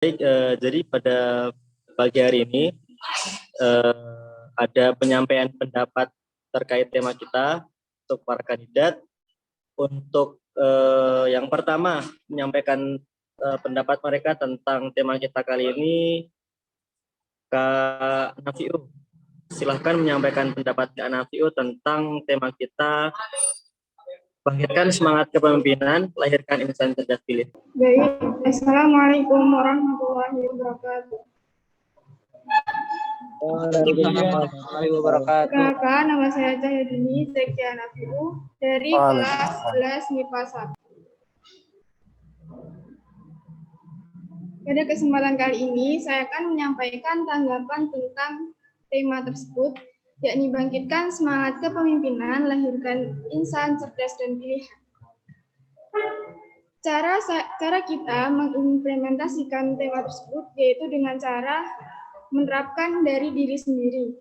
Baik, jadi pada pagi hari ini ada penyampaian pendapat terkait tema kita untuk para kandidat. Untuk yang pertama menyampaikan pendapat mereka tentang tema kita kali ini, Kak Nafiu. Silahkan menyampaikan pendapat Kak Nafiu tentang tema kita, bangkitkan semangat kepemimpinan, lahirkan insan cerdas pilihan. Baik, Assalamualaikum warahmatullahi wabarakatuh. Waalaikumsalam warahmatullahi wabarakatuh. Perkenalkan, nama saya Cahyadini Zekia Nafiu dari kelas 11 MIPA 1. Pada kesempatan kali ini, saya akan menyampaikan tanggapan tentang tema tersebut, yakni bangkitkan semangat kepemimpinan, lahirkan insan cerdas dan pilihan. Cara kita mengimplementasikan tema tersebut yaitu dengan cara menerapkan dari diri sendiri.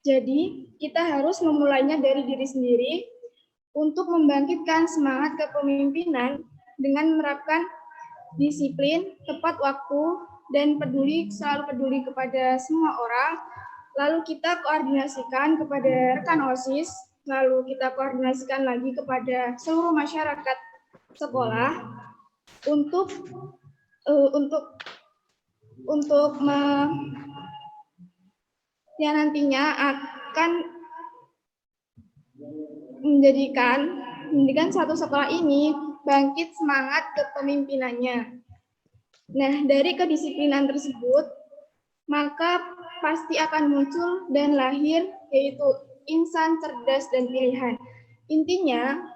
Jadi, kita harus memulainya dari diri sendiri untuk membangkitkan semangat kepemimpinan dengan menerapkan disiplin, tepat waktu, dan selalu peduli kepada semua orang. Lalu kita koordinasikan kepada rekan OSIS, lalu kita koordinasikan lagi kepada seluruh masyarakat sekolah yang nantinya akan menjadikan satu sekolah ini bangkit semangat kepemimpinannya. Nah, dari kedisiplinan tersebut, maka pasti akan muncul dan lahir yaitu insan cerdas dan pilihan. Intinya,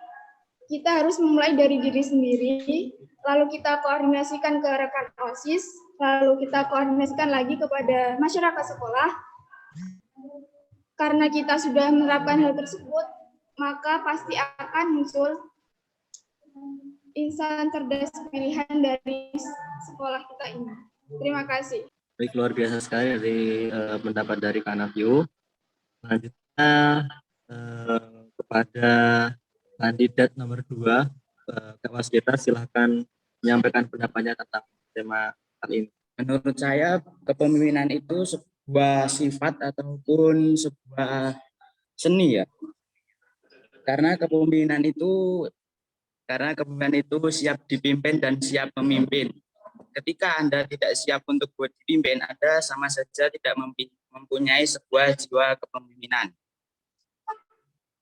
kita harus memulai dari diri sendiri, lalu kita koordinasikan ke rekan OSIS, lalu kita koordinasikan lagi kepada masyarakat sekolah. Karena kita sudah menerapkan hal tersebut, maka pasti akan muncul insan cerdas pilihan dari sekolah kita ini. Terima kasih. Baik, luar biasa sekali dari pendapat dari Kak Nafiu. Selanjutnya kepada kandidat nomor 2, Kak Waskita, silahkan menyampaikan pendapatnya tentang tema kali ini. Menurut saya, kepemimpinan itu sebuah sifat ataupun sebuah seni ya. Karena kepemimpinan itu siap dipimpin dan siap memimpin. Ketika Anda tidak siap untuk dipimpin, Anda sama saja tidak mempunyai sebuah jiwa kepemimpinan.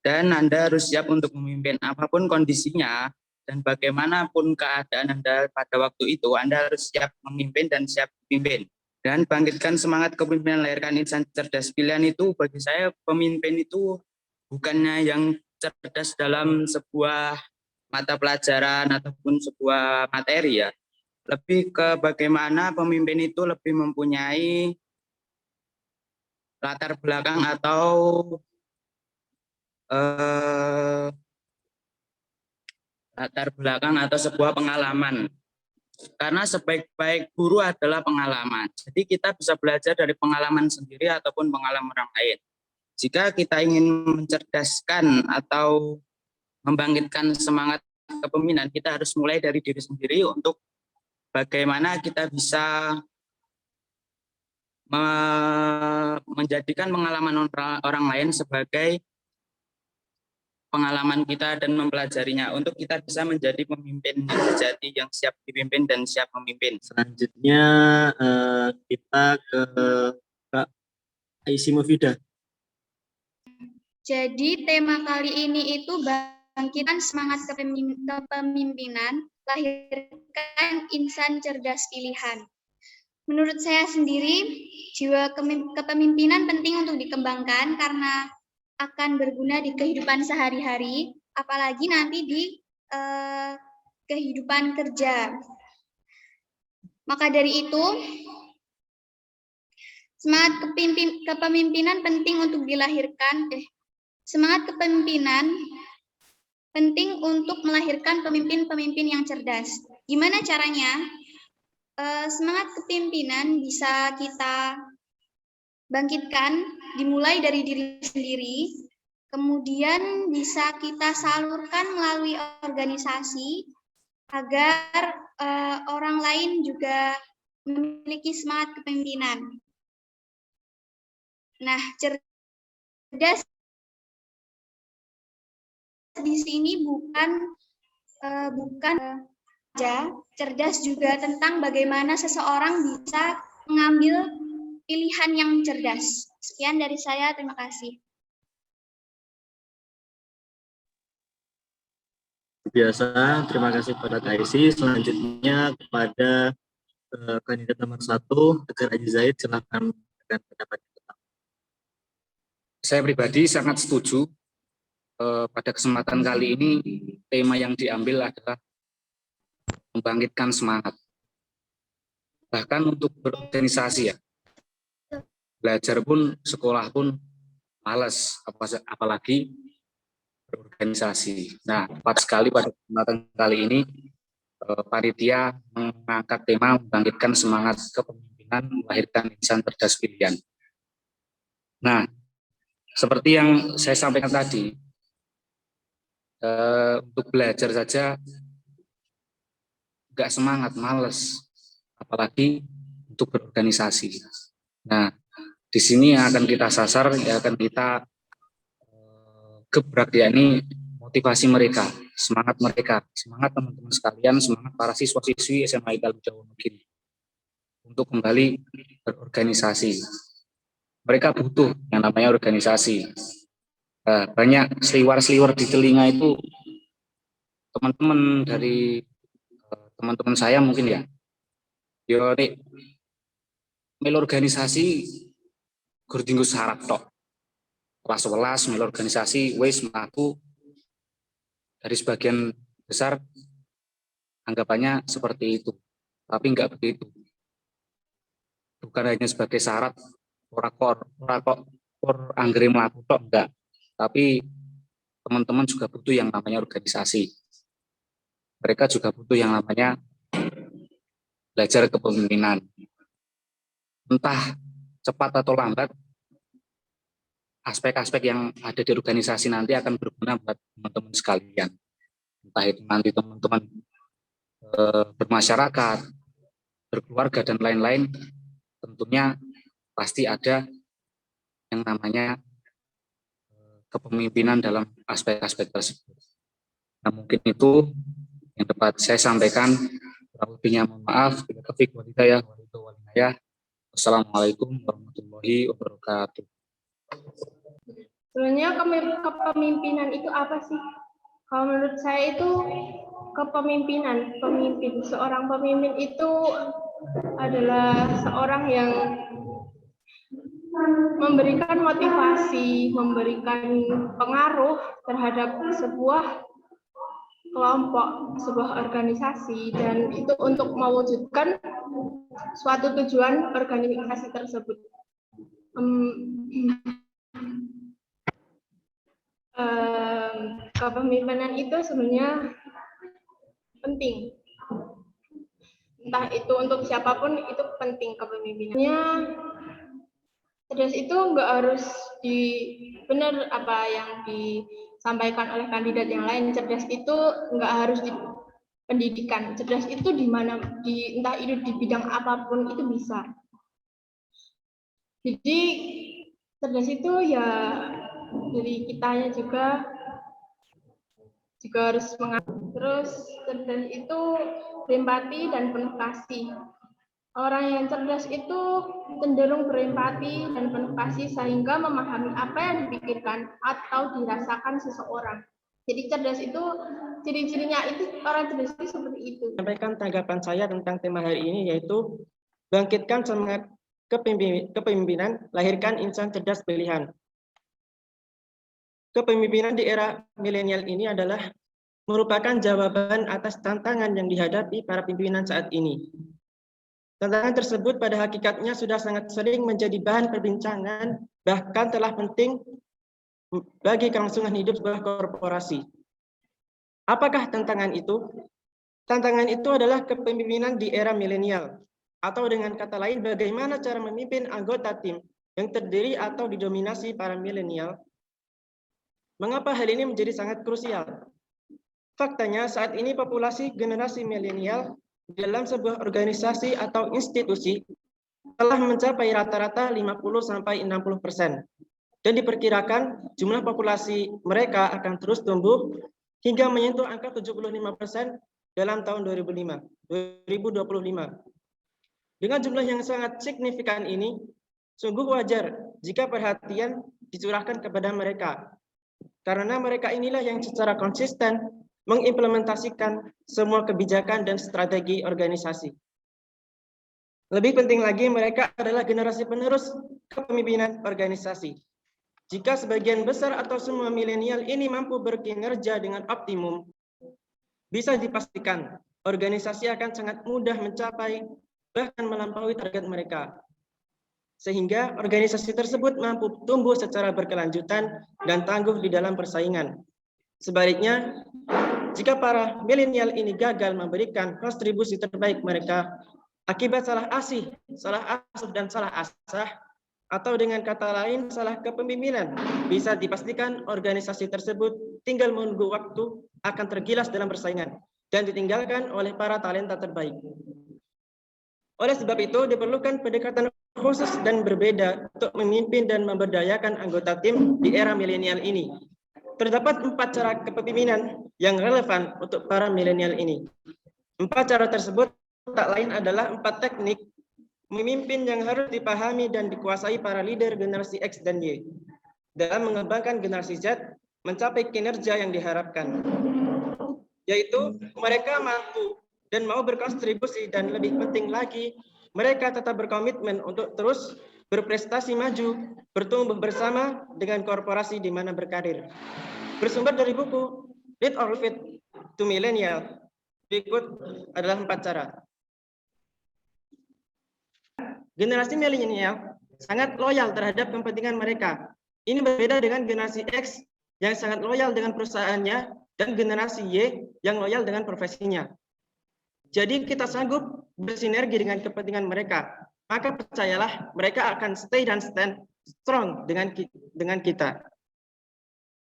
Dan Anda harus siap untuk memimpin apapun kondisinya dan bagaimanapun keadaan Anda pada waktu itu, Anda harus siap memimpin dan siap dipimpin. Dan bangkitkan semangat kepemimpinan, lahirkan insan cerdas pilihan itu, bagi saya pemimpin itu bukannya yang cerdas dalam sebuah mata pelajaran ataupun sebuah materi ya. Lebih ke bagaimana pemimpin itu lebih mempunyai latar belakang atau sebuah pengalaman. Karena sebaik-baik guru adalah pengalaman. Jadi kita bisa belajar dari pengalaman sendiri ataupun pengalaman orang lain. Jika kita ingin mencerdaskan atau membangkitkan semangat kepemimpinan, kita harus mulai dari diri sendiri untuk bagaimana kita bisa menjadikan pengalaman orang lain sebagai pengalaman kita dan mempelajarinya untuk kita bisa menjadi pemimpin yang sejati, yang siap dipimpin dan siap memimpin. Selanjutnya kita ke Kak Aisy Mufida. Jadi tema kali ini itu bangkitan semangat kepemimpinan, lahirkan insan cerdas pilihan. Menurut saya sendiri, jiwa kepemimpinan penting untuk dikembangkan karena akan berguna di kehidupan sehari-hari, apalagi nanti di kehidupan kerja. Maka dari itu, semangat kepemimpinan penting untuk dilahirkan. Semangat kepemimpinan penting untuk melahirkan pemimpin-pemimpin yang cerdas. Gimana caranya? Semangat kepemimpinan bisa kita bangkitkan, dimulai dari diri sendiri, kemudian bisa kita salurkan melalui organisasi agar orang lain juga memiliki semangat kepemimpinan. Nah, cerdas di sini bukan saja, cerdas juga tentang bagaimana seseorang bisa mengambil pilihan yang cerdas. Sekian dari saya, terima kasih. Biasa, terima kasih kepada Kaisi. Selanjutnya kepada kandidat nomor 1, Tegar Aji Zaid, silakan dengan pendapat. Saya pribadi sangat setuju. Pada kesempatan kali ini, tema yang diambil adalah membangkitkan semangat. Bahkan untuk berorganisasi ya, belajar pun, sekolah pun malas, apalagi berorganisasi. Nah, tepat sekali pada kesempatan kali ini, panitia mengangkat tema membangkitkan semangat kepemimpinan, melahirkan insan cerdas pilihan. Nah, seperti yang saya sampaikan tadi, untuk belajar saja nggak semangat, males, apalagi untuk berorganisasi. Nah, di sini yang akan kita sasar, yang akan kita gebrak, yakni motivasi mereka, semangat teman-teman sekalian, semangat para siswa-siswi SMA Italia Jawa Negeri untuk kembali berorganisasi. Mereka butuh yang namanya organisasi. Banyak seliwar-seliwar di telinga itu teman-teman dari teman-teman saya mungkin ya. Yo nek mel organisasi gur dinggo syarat tok. Kelas 11 mel organisasi wis mlaku. Dari sebagian besar anggapannya seperti itu. Tapi enggak begitu. Bukan hanya sebagai syarat ora kok anggere mlaku tok, enggak. Tapi teman-teman juga butuh yang namanya organisasi. Mereka juga butuh yang namanya belajar kepemimpinan. Entah cepat atau lambat, aspek-aspek yang ada di organisasi nanti akan berguna buat teman-teman sekalian. Entah itu nanti teman-teman bermasyarakat, berkeluarga, dan lain-lain, tentunya pasti ada yang namanya kepemimpinan dalam aspek-aspek tersebut. Nah, mungkin itu yang dapat saya sampaikan. Kurang lebihnya mohon maaf. Wassalamualaikum warahmatullahi wabarakatuh. Sebenarnya kepemimpinan itu apa sih? Kalau menurut saya itu kepemimpinan, seorang pemimpin itu adalah seorang yang memberikan motivasi, memberikan pengaruh terhadap sebuah kelompok, sebuah organisasi, dan itu untuk mewujudkan suatu tujuan organisasi tersebut. Kepemimpinan itu sebenarnya penting. Entah itu untuk siapapun, itu penting kepemimpinannya. Cerdas itu nggak harus benar apa yang disampaikan oleh kandidat yang lain. Cerdas itu nggak harus di pendidikan. Cerdas itu di mana, entah itu di bidang apapun itu bisa. Jadi cerdas itu ya dari kitanya juga harus mengatur. Terus cerdas itu berempati dan penuh kasih. Orang yang cerdas itu cenderung berempati dan penuh kasih sehingga memahami apa yang dipikirkan atau dirasakan seseorang. Jadi cerdas itu ciri-cirinya itu, orang cerdas itu seperti itu. Sampaikan tanggapan saya tentang tema hari ini, yaitu bangkitkan semangat kepemimpinan, lahirkan insan cerdas pilihan. Kepemimpinan di era milenial ini adalah merupakan jawaban atas tantangan yang dihadapi para pimpinan saat ini. Tantangan tersebut pada hakikatnya sudah sangat sering menjadi bahan perbincangan, bahkan telah penting bagi kelangsungan hidup sebuah korporasi. Apakah tantangan itu? Tantangan itu adalah kepemimpinan di era milenial, atau dengan kata lain, bagaimana cara memimpin anggota tim yang terdiri atau didominasi para milenial. Mengapa hal ini menjadi sangat krusial? Faktanya saat ini populasi generasi milenial dalam sebuah organisasi atau institusi telah mencapai rata-rata 50-60% dan diperkirakan jumlah populasi mereka akan terus tumbuh hingga menyentuh angka 75% dalam tahun 2025. Dengan jumlah yang sangat signifikan ini, sungguh wajar jika perhatian dicurahkan kepada mereka, karena mereka inilah yang secara konsisten mengimplementasikan semua kebijakan dan strategi organisasi. Lebih penting lagi, mereka adalah generasi penerus kepemimpinan organisasi. Jika sebagian besar atau semua milenial ini mampu berkinerja dengan optimum, bisa dipastikan organisasi akan sangat mudah mencapai bahkan melampaui target mereka. Sehingga organisasi tersebut mampu tumbuh secara berkelanjutan dan tangguh di dalam persaingan. Sebaliknya, jika para milenial ini gagal memberikan kontribusi terbaik mereka akibat salah asuh dan salah asah, atau dengan kata lain salah kepemimpinan, bisa dipastikan organisasi tersebut tinggal menunggu waktu akan tergilas dalam persaingan dan ditinggalkan oleh para talenta terbaik. Oleh sebab itu, diperlukan pendekatan khusus dan berbeda untuk memimpin dan memberdayakan anggota tim di era milenial ini. Terdapat 4 cara kepemimpinan yang relevan untuk para milenial ini. 4 cara tersebut tak lain adalah 4 teknik memimpin yang harus dipahami dan dikuasai para leader generasi X dan Y dalam mengembangkan generasi Z mencapai kinerja yang diharapkan. Yaitu mereka mampu dan mau berkontribusi, dan lebih penting lagi, mereka tetap berkomitmen untuk terus berprestasi maju, bertumbuh bersama dengan korporasi di mana berkarir. Bersumber dari buku Lead or Leave It to Millennial, berikut adalah 4 cara. Generasi milenial sangat loyal terhadap kepentingan mereka. Ini berbeda dengan generasi X yang sangat loyal dengan perusahaannya dan generasi Y yang loyal dengan profesinya. Jadi kita sanggup bersinergi dengan kepentingan mereka, maka percayalah mereka akan stay dan stand strong dengan kita.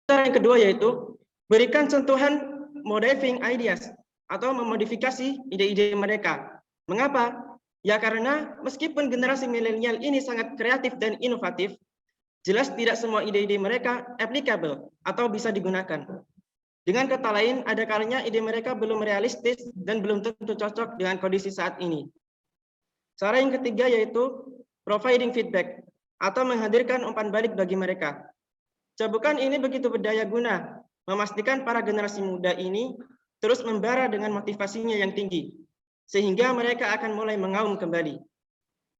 Cara yang kedua yaitu berikan sentuhan modifying ideas atau memodifikasi ide-ide mereka. Mengapa? Ya karena meskipun generasi milenial ini sangat kreatif dan inovatif, jelas tidak semua ide-ide mereka applicable atau bisa digunakan. Dengan kata lain, ada kalanya ide mereka belum realistis dan belum tentu cocok dengan kondisi saat ini. Cara yang ketiga yaitu providing feedback atau menghadirkan umpan balik bagi mereka. Cabukan ini begitu berdaya guna, memastikan para generasi muda ini terus membara dengan motivasinya yang tinggi, sehingga mereka akan mulai mengaum kembali.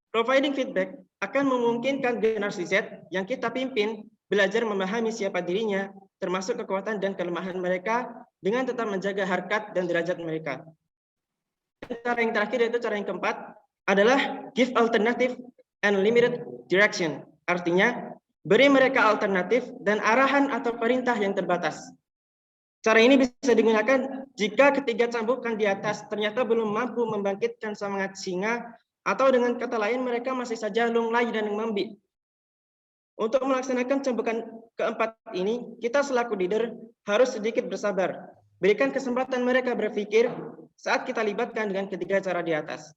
Providing feedback akan memungkinkan generasi Z yang kita pimpin belajar memahami siapa dirinya, termasuk kekuatan dan kelemahan mereka, dengan tetap menjaga harkat dan derajat mereka. Dan cara yang terakhir yaitu cara yang keempat adalah give alternative and limited direction. Artinya, beri mereka alternatif dan arahan atau perintah yang terbatas. Cara ini bisa digunakan jika ketiga cambukan di atas ternyata belum mampu membangkitkan semangat singa, atau dengan kata lain mereka masih saja lunglai dan membik. Untuk melaksanakan cambukan keempat ini, kita selaku leader harus sedikit bersabar. Berikan kesempatan mereka berpikir saat kita libatkan dengan ketiga cara di atas.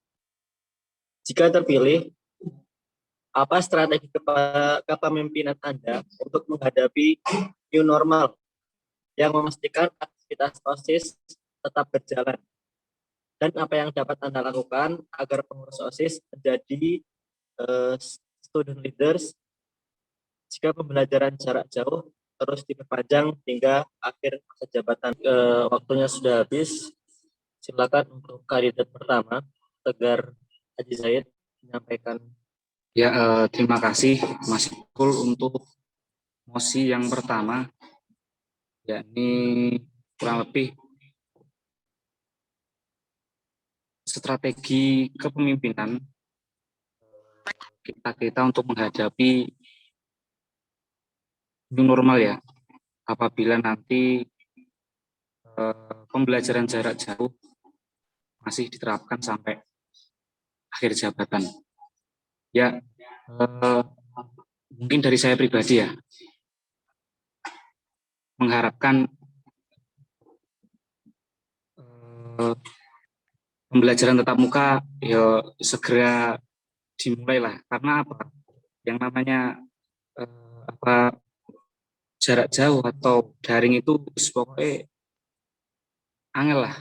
Jika terpilih, apa strategi kepemimpinan Anda untuk menghadapi new normal yang memastikan aktivitas OSIS tetap berjalan? Dan apa yang dapat Anda lakukan agar pengurus OSIS menjadi student leaders jika pembelajaran jarak jauh terus diperpanjang hingga akhir masa jabatan? Waktunya sudah habis. Silakan untuk kandidat pertama, Tegar Haji Zaid, menyampaikan. Ya, terima kasih Mas Ikul untuk mosi yang pertama, yakni kurang lebih strategi kepemimpinan kita untuk menghadapi new normal ya, apabila nanti pembelajaran jarak jauh masih diterapkan sampai akhir jabatan. Ya, mungkin dari saya pribadi ya, mengharapkan pembelajaran tatap muka ya segera dimulai lah, karena apa? Yang namanya jarak jauh atau daring itu pokoknya angel lah,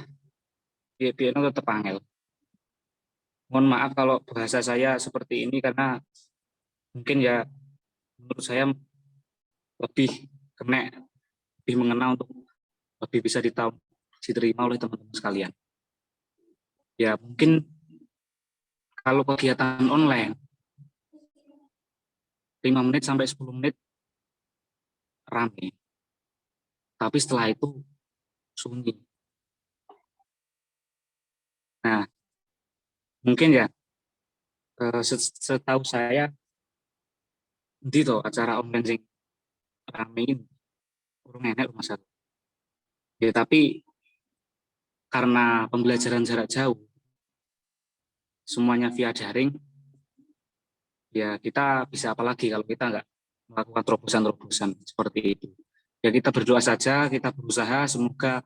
biar tetap angel. Mohon maaf kalau bahasa saya seperti ini karena mungkin ya menurut saya lebih kena, lebih mengena untuk lebih bisa diterima oleh teman-teman sekalian. Ya mungkin kalau kegiatan online 5 menit sampai 10 menit rame, tapi setelah itu sunyi. Nah, mungkin ya setahu saya di acara online sing rame ini kurang enak rumah satu. Ya tapi karena pembelajaran jarak jauh semuanya via daring, ya kita bisa apalagi kalau kita nggak melakukan terobosan-terobosan seperti itu. Ya kita berdoa saja, kita berusaha semoga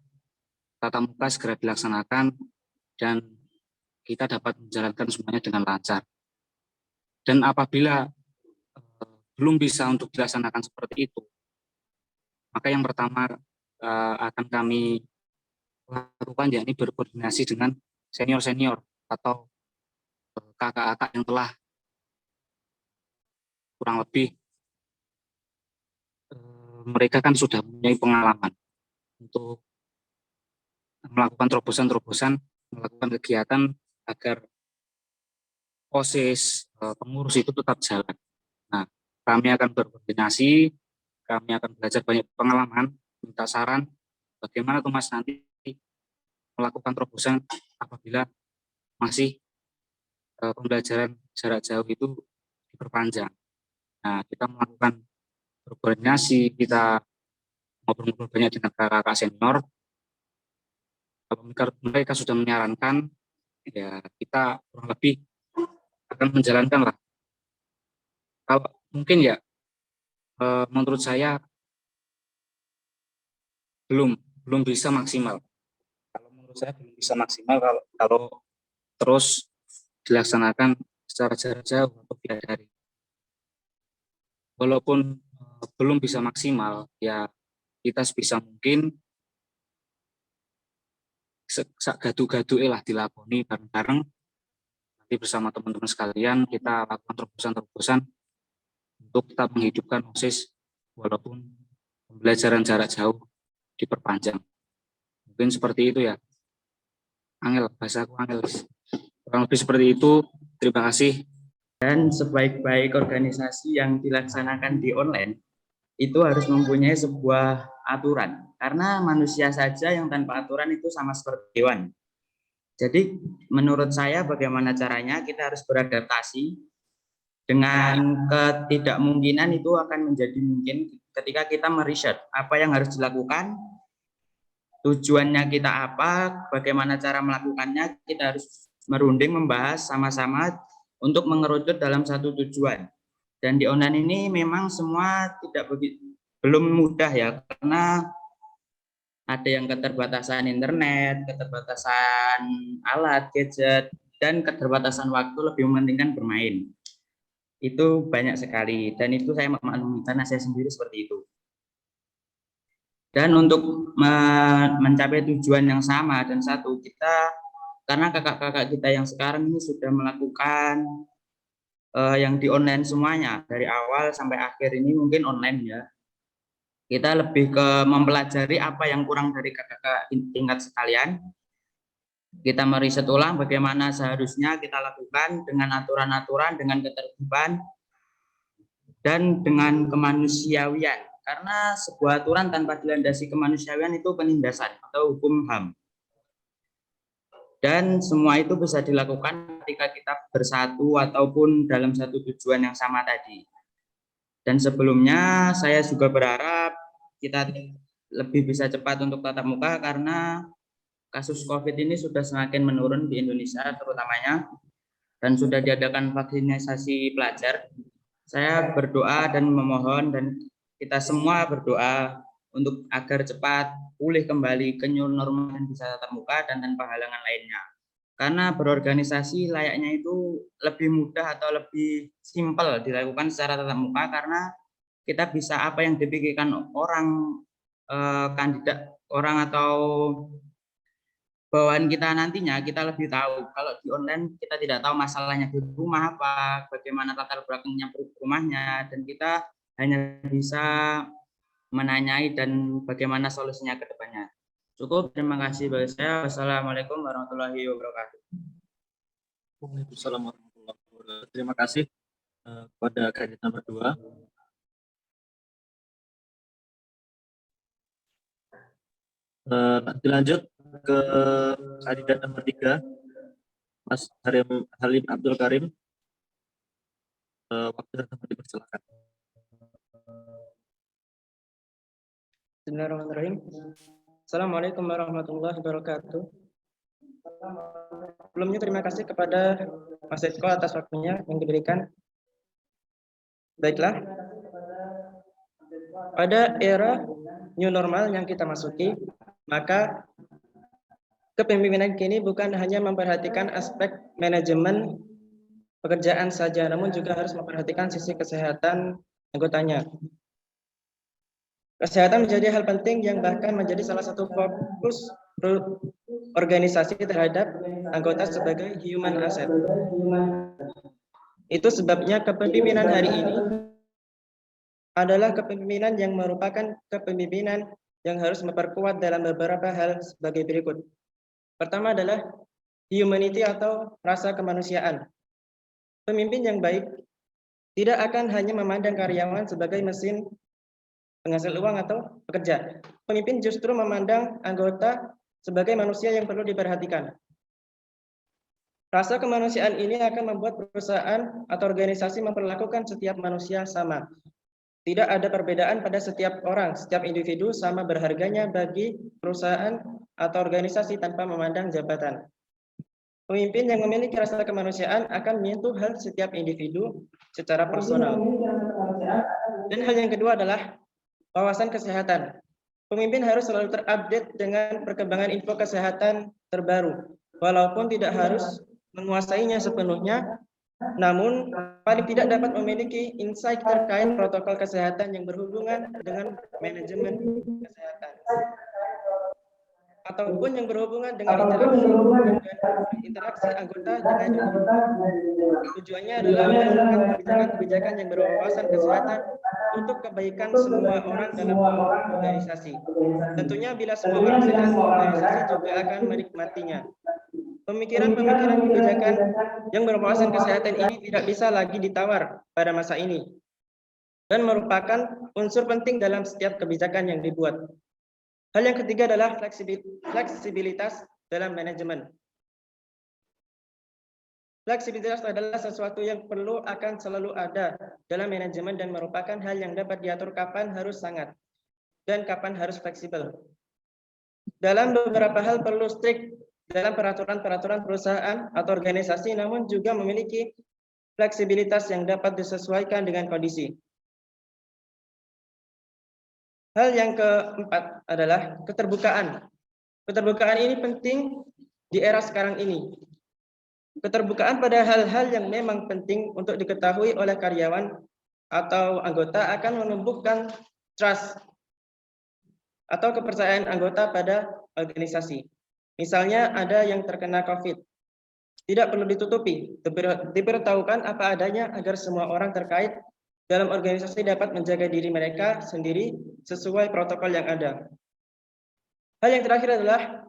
tatap muka segera dilaksanakan dan kita dapat menjalankan semuanya dengan lancar. Dan apabila belum bisa untuk dilaksanakan seperti itu, maka yang pertama akan kami lakukan yakni berkoordinasi dengan senior-senior atau kakak-kakak yang telah kurang lebih mereka kan sudah mempunyai pengalaman untuk melakukan terobosan-terobosan, melakukan kegiatan agar OSIS pengurus itu tetap jalan. Nah, kami akan berkoordinasi, kami akan belajar banyak pengalaman, minta saran bagaimana tuh Mas nanti melakukan terobosan apabila masih pembelajaran jarak jauh itu diperpanjang. Nah, kita melakukan berkoordinasi, kita ngobrol-ngobrol banyak dengan kakak-kakak senior. Kalau mereka sudah menyarankan, ya kita kurang lebih akan menjalankan lah. Kalau mungkin ya, menurut saya belum bisa maksimal. Kalau menurut saya belum bisa maksimal kalau terus dilaksanakan secara jarak jauh atau via daring. Walaupun belum bisa maksimal, ya kita sebisa mungkin gadu-gadu lah dilakoni bareng-bareng nanti bersama teman-teman sekalian, kita lakukan terobosan-terobosan untuk tetap menghidupkan OSIS walaupun pembelajaran jarak jauh diperpanjang. Mungkin seperti itu ya. Angel, bahasaku angel. Kurang lebih seperti itu. Terima kasih. Dan sebaik-baik organisasi yang dilaksanakan di online itu harus mempunyai sebuah aturan, karena manusia saja yang tanpa aturan itu sama seperti hewan. Jadi menurut saya bagaimana caranya kita harus beradaptasi dengan ketidakmungkinan itu akan menjadi mungkin ketika kita meriset apa yang harus dilakukan, tujuannya kita apa, bagaimana cara melakukannya, kita harus merunding, membahas sama-sama untuk mengerucut dalam satu tujuan. Dan di online ini memang semua belum mudah ya, karena ada yang keterbatasan internet, keterbatasan alat, gadget, dan keterbatasan waktu lebih mementingkan bermain. Itu banyak sekali, dan itu saya memaklumi karena saya sendiri seperti itu. Dan untuk mencapai tujuan yang sama dan satu, karena kakak-kakak kita yang sekarang ini sudah melakukan yang di online semuanya, dari awal sampai akhir ini mungkin online ya. Kita lebih ke mempelajari apa yang kurang dari kakak-kakak tingkat sekalian. Kita meriset ulang bagaimana seharusnya kita lakukan dengan aturan-aturan, dengan ketertiban, dan dengan kemanusiawian. Karena sebuah aturan tanpa dilandasi kemanusiawian itu penindasan atau hukum HAM. Dan semua itu bisa dilakukan ketika kita bersatu ataupun dalam satu tujuan yang sama tadi. Dan sebelumnya saya juga berharap kita lebih bisa cepat untuk tatap muka karena kasus COVID ini sudah semakin menurun di Indonesia terutamanya, dan sudah diadakan vaksinasi pelajar. Saya berdoa dan memohon dan kita semua berdoa untuk agar cepat pulih kembali ke new normal dan bisa tatap muka dan tanpa halangan lainnya. Karena berorganisasi layaknya itu lebih mudah atau lebih simpel dilakukan secara tatap muka, karena kita bisa apa yang dipikirkan orang, kandidat orang atau bawaan kita nantinya kita lebih tahu. Kalau di online kita tidak tahu masalahnya di rumah apa, bagaimana latar belakangnya rumahnya, dan kita hanya bisa menanyai dan bagaimana solusinya ke depannya. Cukup, terima kasih bagi saya. Wassalamualaikum warahmatullahi wabarakatuh. Waalaikumsalam warahmatullahi wabarakatuh. Terima kasih kepada kandidat nomor 2. Dilanjut ke kandidat nomor 3, Mas Halim Abdul Karim. Waktu dan tempat dipersilakan. Bismillahirrahmanirrahim. Assalamualaikum warahmatullahi wabarakatuh. Sebelumnya terima kasih kepada Mas Eko atas waktunya yang diberikan. Baiklah, pada era new normal yang kita masuki, maka kepemimpinan kini bukan hanya memperhatikan aspek manajemen pekerjaan saja, namun juga harus memperhatikan sisi kesehatan anggotanya. Kesehatan menjadi hal penting yang bahkan menjadi salah satu fokus organisasi terhadap anggota sebagai human asset. Itu sebabnya kepemimpinan hari ini adalah kepemimpinan yang merupakan kepemimpinan yang harus memperkuat dalam beberapa hal sebagai berikut. Pertama adalah humanity atau rasa kemanusiaan. Pemimpin yang baik tidak akan hanya memandang karyawan sebagai mesin penghasil uang atau pekerja. Pemimpin justru memandang anggota sebagai manusia yang perlu diperhatikan. Rasa kemanusiaan ini akan membuat perusahaan atau organisasi memperlakukan setiap manusia sama. Tidak ada perbedaan pada setiap orang, setiap individu sama berharganya bagi perusahaan atau organisasi tanpa memandang jabatan. Pemimpin yang memiliki rasa kemanusiaan akan menyentuh hal setiap individu secara personal. Dan hal yang kedua adalah wawasan kesehatan. Pemimpin harus selalu terupdate dengan perkembangan info kesehatan terbaru. Walaupun tidak harus menguasainya sepenuhnya, namun paling tidak dapat memiliki insight terkait protokol kesehatan yang berhubungan dengan manajemen kesehatan. Ataupun yang berhubungan dengan interaksi anggota dengan tujuannya adalah melakukan kebijakan-kebijakan yang berwawasan kesehatan untuk kebaikan semua orang dalam organisasi. Tentunya bila semua orang sehat, organisasi juga akan menikmatinya. Pemikiran-pemikiran kebijakan yang berwawasan kesehatan ini tidak bisa lagi ditawar pada masa ini dan merupakan unsur penting dalam setiap kebijakan yang dibuat. Hal yang ketiga adalah fleksibilitas dalam manajemen. Fleksibilitas adalah sesuatu yang perlu akan selalu ada dalam manajemen dan merupakan hal yang dapat diatur kapan harus sangat dan kapan harus fleksibel. Dalam beberapa hal perlu strict dalam peraturan-peraturan perusahaan atau organisasi, namun juga memiliki fleksibilitas yang dapat disesuaikan dengan kondisi. Hal yang keempat adalah keterbukaan. Keterbukaan ini penting di era sekarang ini. Keterbukaan pada hal-hal yang memang penting untuk diketahui oleh karyawan atau anggota akan menumbuhkan trust atau kepercayaan anggota pada organisasi. Misalnya ada yang terkena COVID. Tidak perlu ditutupi, diberitahukan apa adanya agar semua orang terkait dalam organisasi dapat menjaga diri mereka sendiri sesuai protokol yang ada. Hal yang terakhir adalah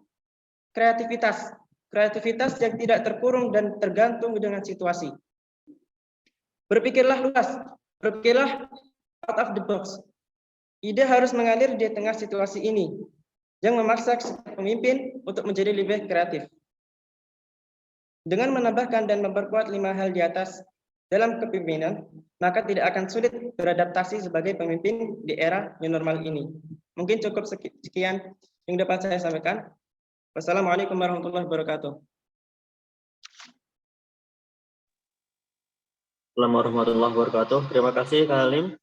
kreativitas. Kreativitas yang tidak terkurung dan tergantung dengan situasi. Berpikirlah luas, berpikirlah out of the box. Ide harus mengalir di tengah situasi ini, yang memaksa pemimpin untuk menjadi lebih kreatif. Dengan menambahkan dan memperkuat 5 hal di atas dalam kepemimpinan, maka tidak akan sulit beradaptasi sebagai pemimpin di era new normal ini. Mungkin cukup sekian yang dapat saya sampaikan. Wassalamualaikum warahmatullahi wabarakatuh. Assalamualaikum warahmatullahi wabarakatuh. Terima kasih Kak Halim.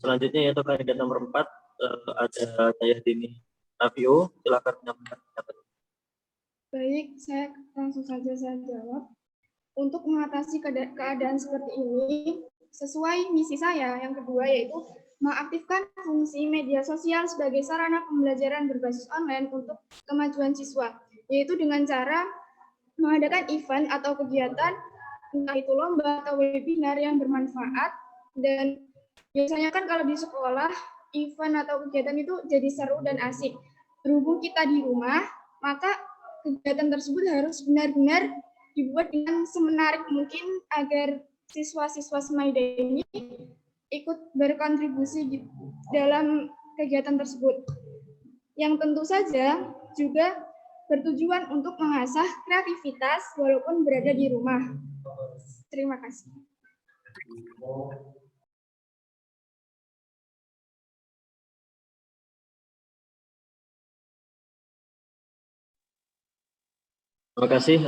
Selanjutnya yaitu kandidat nomor 4 ada Jayahdini Nafio. Silakan menyampaikan pendapat. Baik, saya langsung saja saya jawab. Untuk mengatasi keadaan seperti ini, sesuai misi saya yang kedua yaitu mengaktifkan fungsi media sosial sebagai sarana pembelajaran berbasis online untuk kemajuan siswa, yaitu dengan cara mengadakan event atau kegiatan, entah itu lomba atau webinar yang bermanfaat. Dan biasanya kan kalau di sekolah, event atau kegiatan itu jadi seru dan asik. Berhubung kita di rumah, maka kegiatan tersebut harus benar-benar dibuat dengan semenarik mungkin agar siswa-siswa Semaida ini ikut berkontribusi dalam kegiatan tersebut. Yang tentu saja juga bertujuan untuk mengasah kreativitas walaupun berada di rumah. Terima kasih. Terima kasih.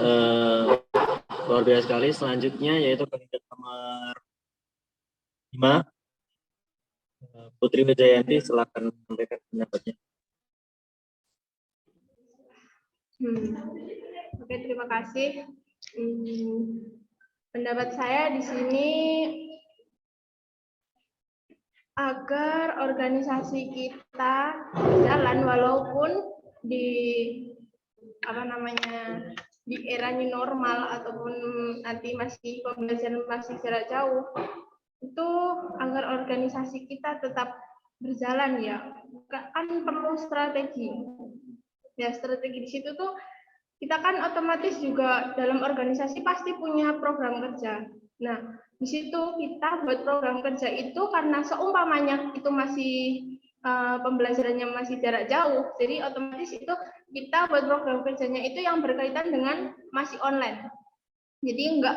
Luar biasa sekali. Selanjutnya yaitu kandidat nomor 5, Putri Wijayanti, silakan sampaikan pendapatnya. Oke, terima kasih. Pendapat saya di sini agar organisasi kita jalan walaupun di di era new normal ataupun nanti masih pembelajaran masih jarak jauh, itu agar organisasi kita tetap berjalan ya, kan perlu strategi. Ya, strategi di situ tuh kita kan otomatis juga dalam organisasi pasti punya program kerja. Nah, di situ kita buat program kerja itu karena seumpamanya itu masih pembelajarannya masih jarak jauh, jadi otomatis itu kita buat program kerjanya itu yang berkaitan dengan masih online. Jadi enggak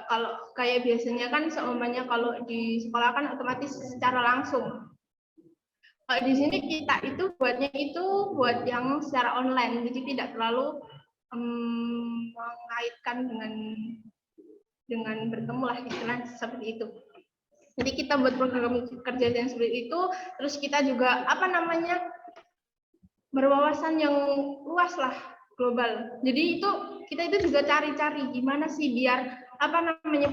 kalau kayak biasanya kan seumpamanya kalau di sekolah kan otomatis secara langsung. Kalau di sini kita itu buatnya itu buat yang secara online, jadi tidak terlalu mengaitkan dengan bertemu lah, istilah seperti itu. Jadi kita buat program kerja yang seperti itu, terus kita juga berwawasan yang luas lah, global. Jadi kita itu juga cari-cari gimana sih biar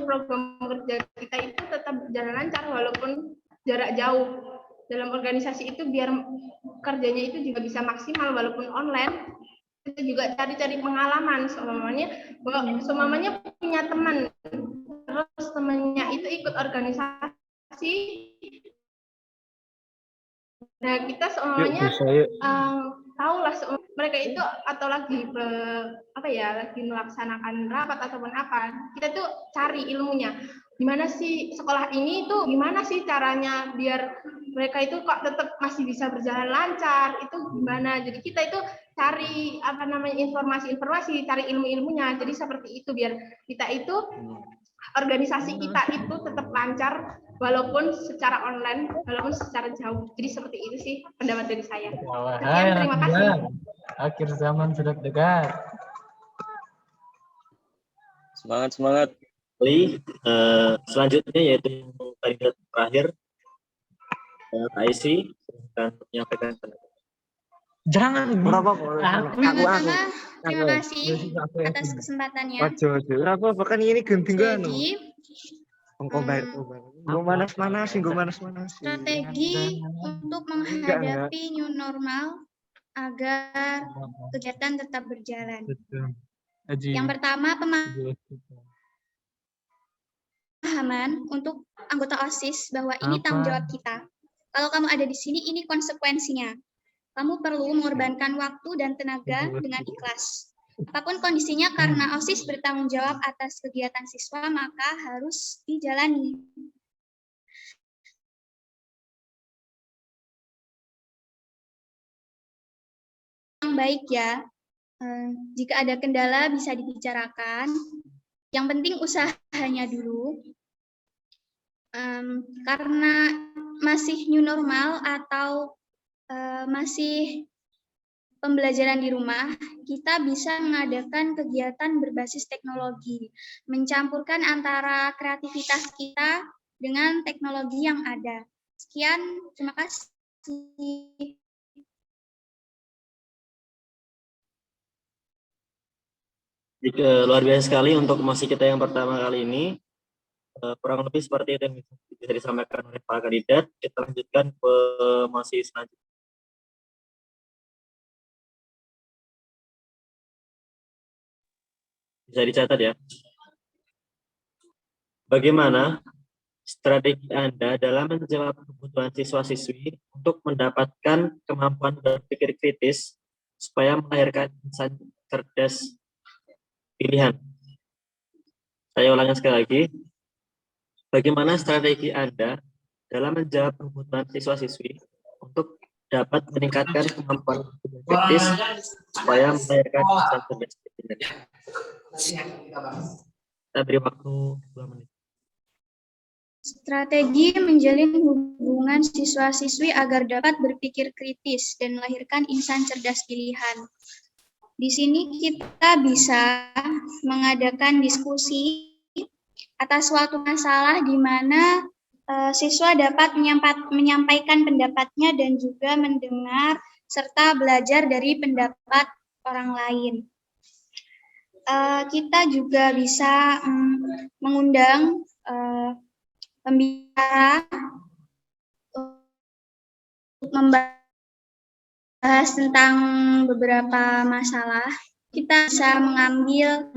program kerja kita itu tetap berjalan lancar walaupun jarak jauh. Dalam organisasi itu biar kerjanya itu juga bisa maksimal walaupun online. Kita juga cari-cari pengalaman, semuanya punya teman, terus temannya itu ikut organisasi. Nah, kita semuanya tahulah mereka itu atau lagi lagi melaksanakan rapat ataupun apa. Kita tuh cari ilmunya. Gimana sih sekolah ini tuh gimana sih caranya biar mereka itu kok tetap masih bisa berjalan lancar, itu gimana. Jadi kita itu cari informasi-informasi, cari ilmu-ilmunya. Jadi seperti itu biar kita itu organisasi kita itu tetap lancar walaupun secara online, walaupun secara jauh. Jadi seperti itu sih pendapat dari saya. Sekian, terima kasih. Akhir zaman sudah dekat. Semangat. Selanjutnya yaitu kandidat terakhir, Aisy, silakan menyampaikan pendapat. Jangan Pertama, terima kasih atas kesempatannya. Bahkan ini genting kan. Jadi, strategi untuk menghadapi new normal agar kegiatan tetap berjalan. Yang pertama, pemahaman untuk anggota OSIS bahwa ini tanggung jawab kita. Kalau kamu ada di sini, ini konsekuensinya. Kamu perlu mengorbankan waktu dan tenaga dengan ikhlas. Apapun kondisinya, karena OSIS bertanggung jawab atas kegiatan siswa, maka harus dijalani. Yang baik ya, jika ada kendala bisa dibicarakan. Yang penting usahanya dulu. Karena masih new normal atau masih pembelajaran di rumah, kita bisa mengadakan kegiatan berbasis teknologi, mencampurkan antara kreativitas kita dengan teknologi yang ada. Sekian, terima kasih. Luar biasa sekali untuk mosi kita yang pertama kali ini. Kurang lebih seperti itu yang bisa disampaikan oleh para kandidat. Kita lanjutkan ke mosi selanjutnya. Bisa dicatat ya. Bagaimana strategi Anda dalam menjawab kebutuhan siswa-siswi untuk mendapatkan kemampuan berpikir kritis supaya melahirkan insan cerdas pilihan? Saya ulangi sekali lagi. Bagaimana strategi Anda dalam menjawab kebutuhan siswa-siswi untuk dapat meningkatkan kemampuan berpikir kritis supaya melahirkan insan cerdas pilihan? Kita beri waktu 2 menit. Strategi menjalin hubungan siswa-siswi agar dapat berpikir kritis dan melahirkan insan cerdas pilihan. Di sini kita bisa mengadakan diskusi atas suatu masalah di mana siswa dapat menyampaikan pendapatnya dan juga mendengar serta belajar dari pendapat orang lain. Kita juga bisa mengundang pembicara untuk membahas tentang beberapa masalah. Kita bisa mengambil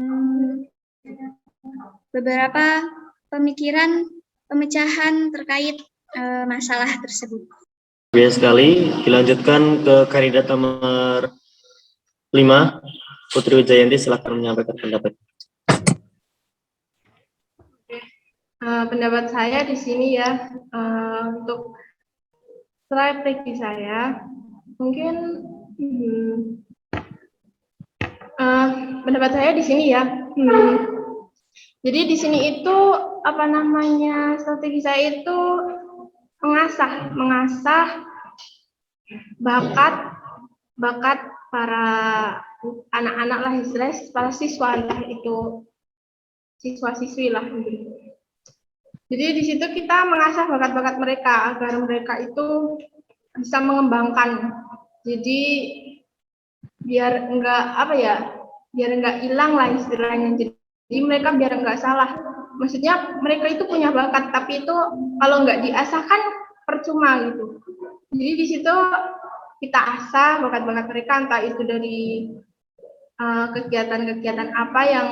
beberapa pemikiran pemecahan terkait masalah tersebut. Biasa sekali, dilanjutkan ke kandidat nomor 5, Putri Wijayanti, silakan menyampaikan pendapat. Pendapat saya di sini ya, untuk strategi saya mungkin pendapat saya di sini ya. Jadi di sini itu strategi saya itu mengasah bakat para anak-anak lah, istilahnya para siswa, entah itu siswa-siswi lah gitu. Jadi di situ kita mengasah bakat-bakat mereka agar mereka itu bisa mengembangkan. Jadi biar enggak hilang lah istilahnya. Jadi mereka biar enggak salah. Maksudnya mereka itu punya bakat, tapi itu kalau enggak diasah kan percuma gitu. Jadi di situ kita asah bakat-bakat mereka, entah itu dari kegiatan-kegiatan apa yang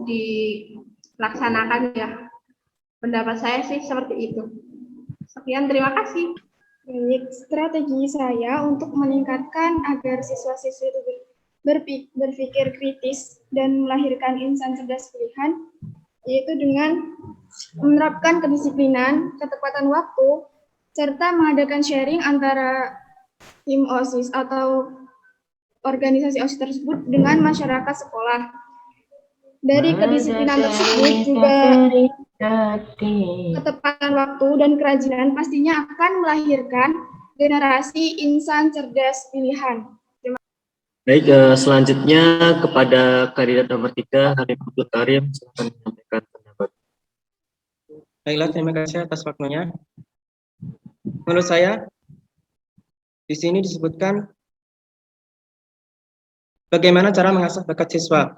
dilaksanakan ya. Pendapat saya sih seperti itu. Sekian, terima kasih. Baik, strategi saya untuk meningkatkan agar siswa-siswi itu berpikir kritis dan melahirkan insan cerdas pilihan, yaitu dengan menerapkan kedisiplinan, ketepatan waktu, serta mengadakan sharing antara tim OSIS atau organisasi OSIS tersebut dengan masyarakat sekolah. Dari kedisiplinan tersebut juga ketepatan waktu dan kerajinan pastinya akan melahirkan generasi insan cerdas pilihan. Baik, selanjutnya kepada kandidat nomor 3, Hanif Abdul Karim, silakan menyampaikan pendapat. Baiklah, terima kasih atas waktunya. Menurut saya, di sini disebutkan bagaimana cara mengasah bakat siswa.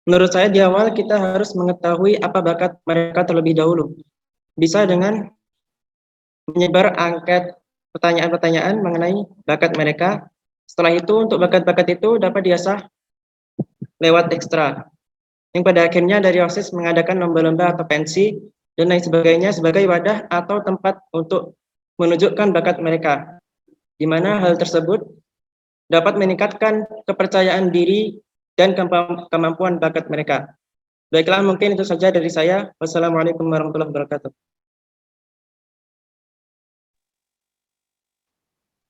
Menurut saya di awal kita harus mengetahui apa bakat mereka terlebih dahulu. Bisa dengan menyebar angket pertanyaan-pertanyaan mengenai bakat mereka. Setelah itu untuk bakat-bakat itu dapat diasah lewat ekstra. Yang pada akhirnya dari OSIS mengadakan lomba-lomba atau pensi dan lain sebagainya sebagai wadah atau tempat untuk menunjukkan bakat mereka. Di mana hal tersebut dapat meningkatkan kepercayaan diri dan kemampuan bakat mereka. Baiklah, mungkin itu saja dari saya. Wassalamualaikum warahmatullahi wabarakatuh.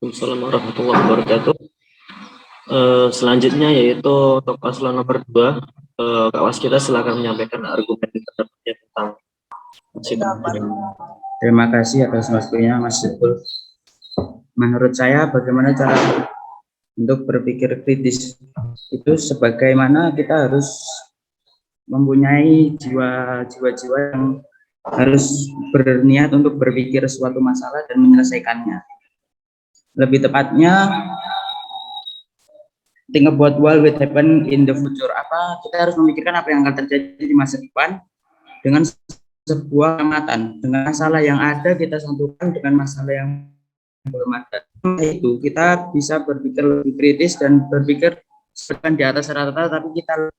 Assalamualaikum warahmatullahi wabarakatuh. Selanjutnya yaitu untuk paslon nomor 2, Kak Waskita silakan menyampaikan argumen pendapatnya tentang Terima kasih atas waktunya, Mas Syukul. Menurut saya, bagaimana cara untuk berpikir kritis itu sebagaimana kita harus mempunyai jiwa-jiwa yang harus berniat untuk berpikir suatu masalah dan menyelesaikannya. Lebih tepatnya think about what will happen in the future. Kita harus memikirkan apa yang akan terjadi di masa depan dengan sebuah amatan. Dengan masalah yang ada kita satukan dengan masalah yang belum ada. Itu kita bisa berpikir lebih kritis dan berpikir bukan di atas rata-rata, tapi kita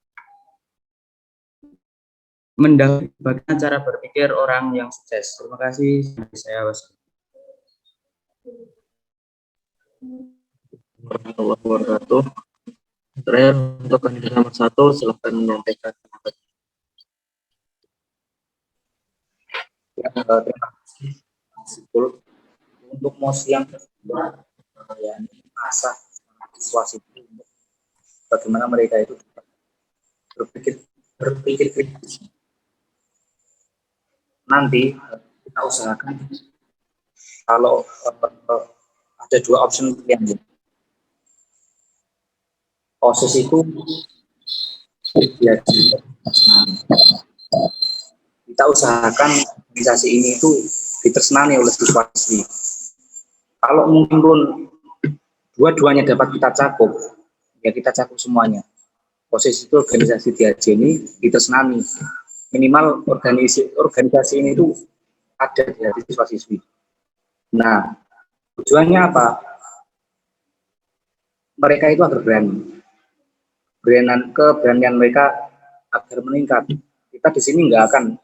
mendahului bagaimana cara berpikir orang yang sukses. Terima kasih. Saya warahmatullahi wabarakatuh. Terakhir untuk kandidat nomor 1, silakan menyampaikan. Terima kasih. Untuk mosi yang kedua, ya, masa situasi itu, bagaimana mereka itu berpikir kritis. Nanti kita usahakan kalau ada 2 option pilihan. Proses itu kita usahakan organisasi ini itu ditersenani oleh siswa-siswi. Kalau mungkin pun dua-duanya dapat kita cakup, ya kita cakup semuanya. Proses itu organisasi DAJ ini ditersenani. Minimal organisasi ini itu ada di hati siswa-siswi. Nah, tujuannya apa? Mereka itu agar berani. Keberanian mereka agar meningkat. Kita di sini nggak akan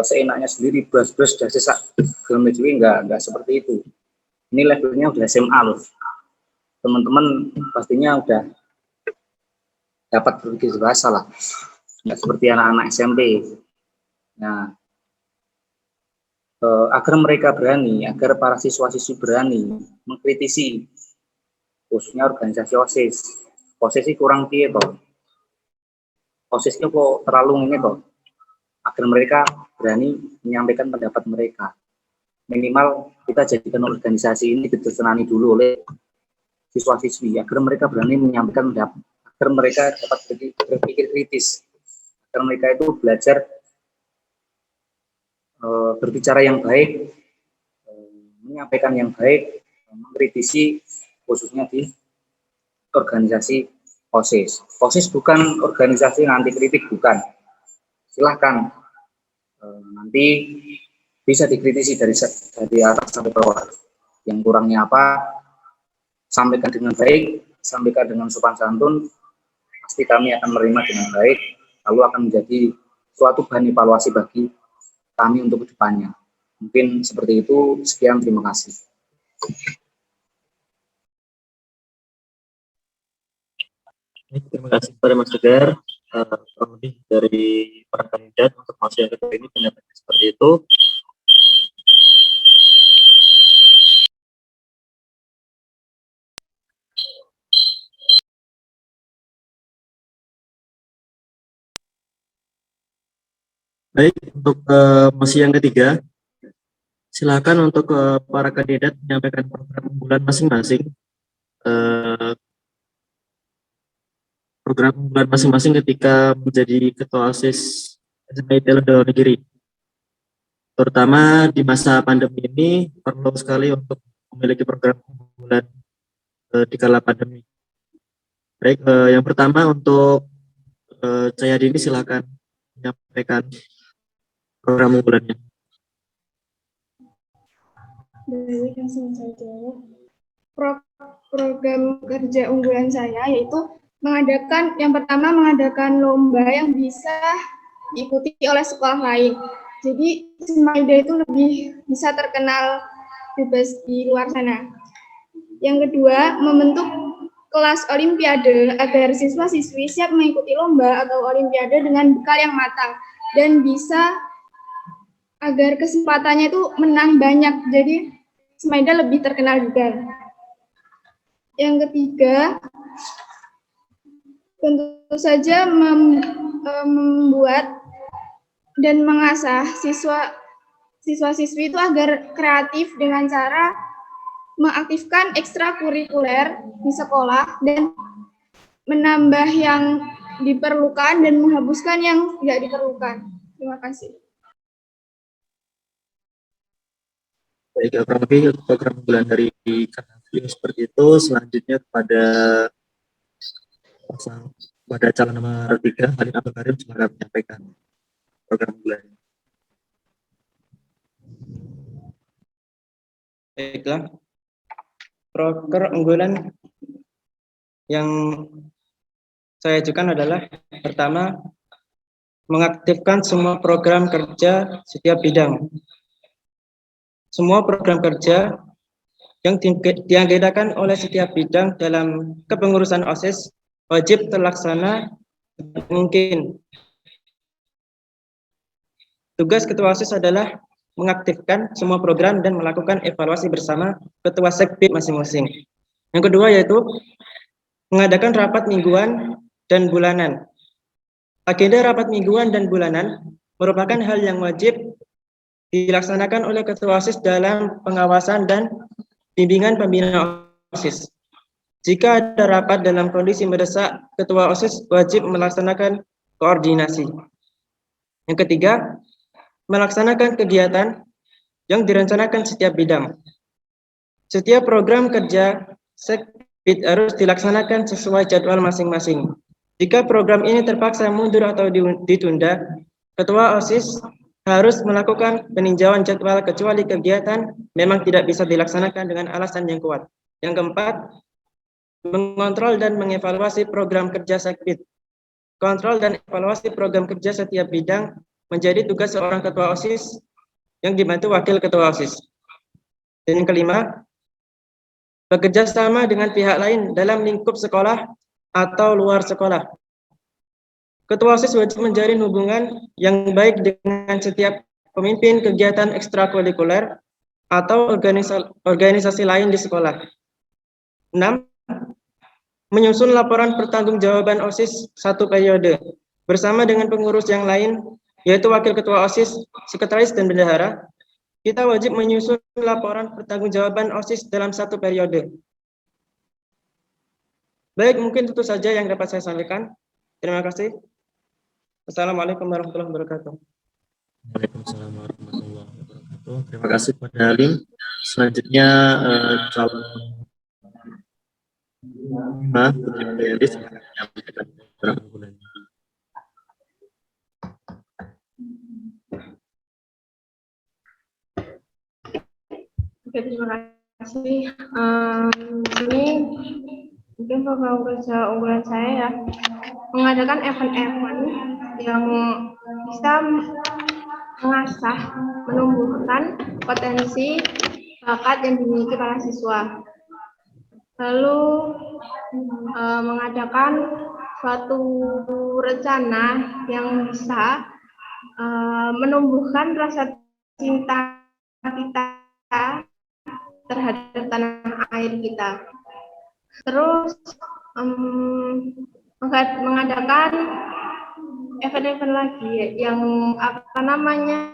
seenaknya sendiri, blas-blas, sesak, nggak seperti itu. Ini levelnya udah SMA loh. Teman-teman pastinya udah dapat berpikir bahasa lah. Nggak seperti anak-anak SMP. Nah, agar mereka berani, agar para siswa-siswi berani mengkritisi, khususnya organisasi OSIS. OSIS ini kurang piye toh. OSIS itu kok terlalu ini toh. Agar mereka berani menyampaikan pendapat mereka. Minimal kita jadikan organisasi ini ditersenani dulu oleh siswa-siswi, agar mereka berani menyampaikan pendapat, agar mereka dapat berpikir kritis, agar mereka itu belajar berbicara yang baik, menyampaikan yang baik, mengkritisi, khususnya di organisasi OSIS. OSIS bukan organisasi anti kritik, bukan. Silahkan nanti bisa dikritisi dari atas sampai bawah. Yang kurangnya apa, sampaikan dengan baik, sampaikan dengan sopan santun, pasti kami akan menerima dengan baik, lalu akan menjadi suatu bahan evaluasi bagi kami untuk kedepannya. Mungkin seperti itu. Sekian, terima kasih. Terima kasih kepada Mas Tegar. Lebih dari para kandidat untuk masa yang kedua ini pendapatnya seperti itu. Baik, untuk mosi yang ketiga, silakan untuk para kandidat menyampaikan program unggulan masing-masing. Program unggulan masing-masing ketika menjadi ketua OSIS SMA Talent Dalam Negeri. Terutama di masa pandemi ini perlu sekali untuk memiliki program unggulan di kala pandemi. Baik, yang pertama untuk Cahyadi ini silakan menyampaikan program unggulannya. Baik, langsung saja. Program kerja unggulan saya yaitu yang pertama mengadakan lomba yang bisa diikuti oleh sekolah lain. Jadi Semaida itu lebih bisa terkenal bebas di luar sana. Yang kedua, membentuk kelas olimpiade agar siswa-siswi siap mengikuti lomba atau olimpiade dengan bekal yang matang dan bisa agar kesempatannya itu menang banyak. Jadi Semaida lebih terkenal juga. Yang ketiga, tentu saja membuat dan mengasah siswa-siswi itu agar kreatif dengan cara mengaktifkan ekstrakurikuler di sekolah dan menambah yang diperlukan dan menghapuskan yang tidak diperlukan. Terima kasih. Baik, kurang lebih program unggulan dari Kanaviu seperti itu. Selanjutnya kepada Pada calon nomor 3, Khalid Abdul Karim, silakan menyampaikan program unggulannya. Baiklah, proker unggulan yang saya ajukan adalah pertama, mengaktifkan semua program kerja setiap bidang. Semua program kerja yang dianggotakan oleh setiap bidang dalam kepengurusan OSIS wajib terlaksana mungkin. Tugas Ketua OSIS adalah mengaktifkan semua program dan melakukan evaluasi bersama Ketua Sekbid masing-masing. Yang kedua yaitu mengadakan rapat mingguan dan bulanan. Agenda rapat mingguan dan bulanan merupakan hal yang wajib dilaksanakan oleh Ketua OSIS dalam pengawasan dan bimbingan pembina OSIS. Jika ada rapat dalam kondisi mendesak, Ketua OSIS wajib melaksanakan koordinasi. Yang ketiga, melaksanakan kegiatan yang direncanakan setiap bidang. Setiap program kerja Sekbid harus dilaksanakan sesuai jadwal masing-masing. Jika program ini terpaksa mundur atau ditunda, Ketua OSIS harus melakukan peninjauan jadwal kecuali kegiatan memang tidak bisa dilaksanakan dengan alasan yang kuat. Yang keempat, mengontrol dan mengevaluasi program kerja Sekbid. Kontrol dan evaluasi program kerja setiap bidang menjadi tugas seorang Ketua OSIS yang dibantu Wakil Ketua OSIS. Dan yang kelima, bekerja sama dengan pihak lain dalam lingkup sekolah atau luar sekolah. Ketua OSIS wajib menjalin hubungan yang baik dengan setiap pemimpin kegiatan ekstrakurikuler atau organisasi lain di sekolah. 6. Menyusun laporan pertanggungjawaban OSIS 1 periode bersama dengan pengurus yang lain, yaitu Wakil Ketua OSIS, Sekretaris, dan Bendahara. Kita wajib menyusun laporan pertanggungjawaban OSIS dalam 1 periode. Baik, mungkin itu saja yang dapat saya sampaikan. Terima kasih. Assalamualaikum warahmatullahi wabarakatuh. Waalaikumsalam warahmatullahi wabarakatuh. Terima kasih kepada Alim. Selanjutnya calon Putri Mulyadi, silakan menyampaikan program unggulannya. Oke, terima kasih. Ini mungkin program kerja unggulan saya ya, mengadakan event-event yang bisa mengasah, menumbuhkan potensi bakat yang dimiliki para siswa. Lalu mengadakan suatu rencana yang bisa menumbuhkan rasa cinta kita terhadap tanah air kita. Terus mengadakan event-event lagi yang apa namanya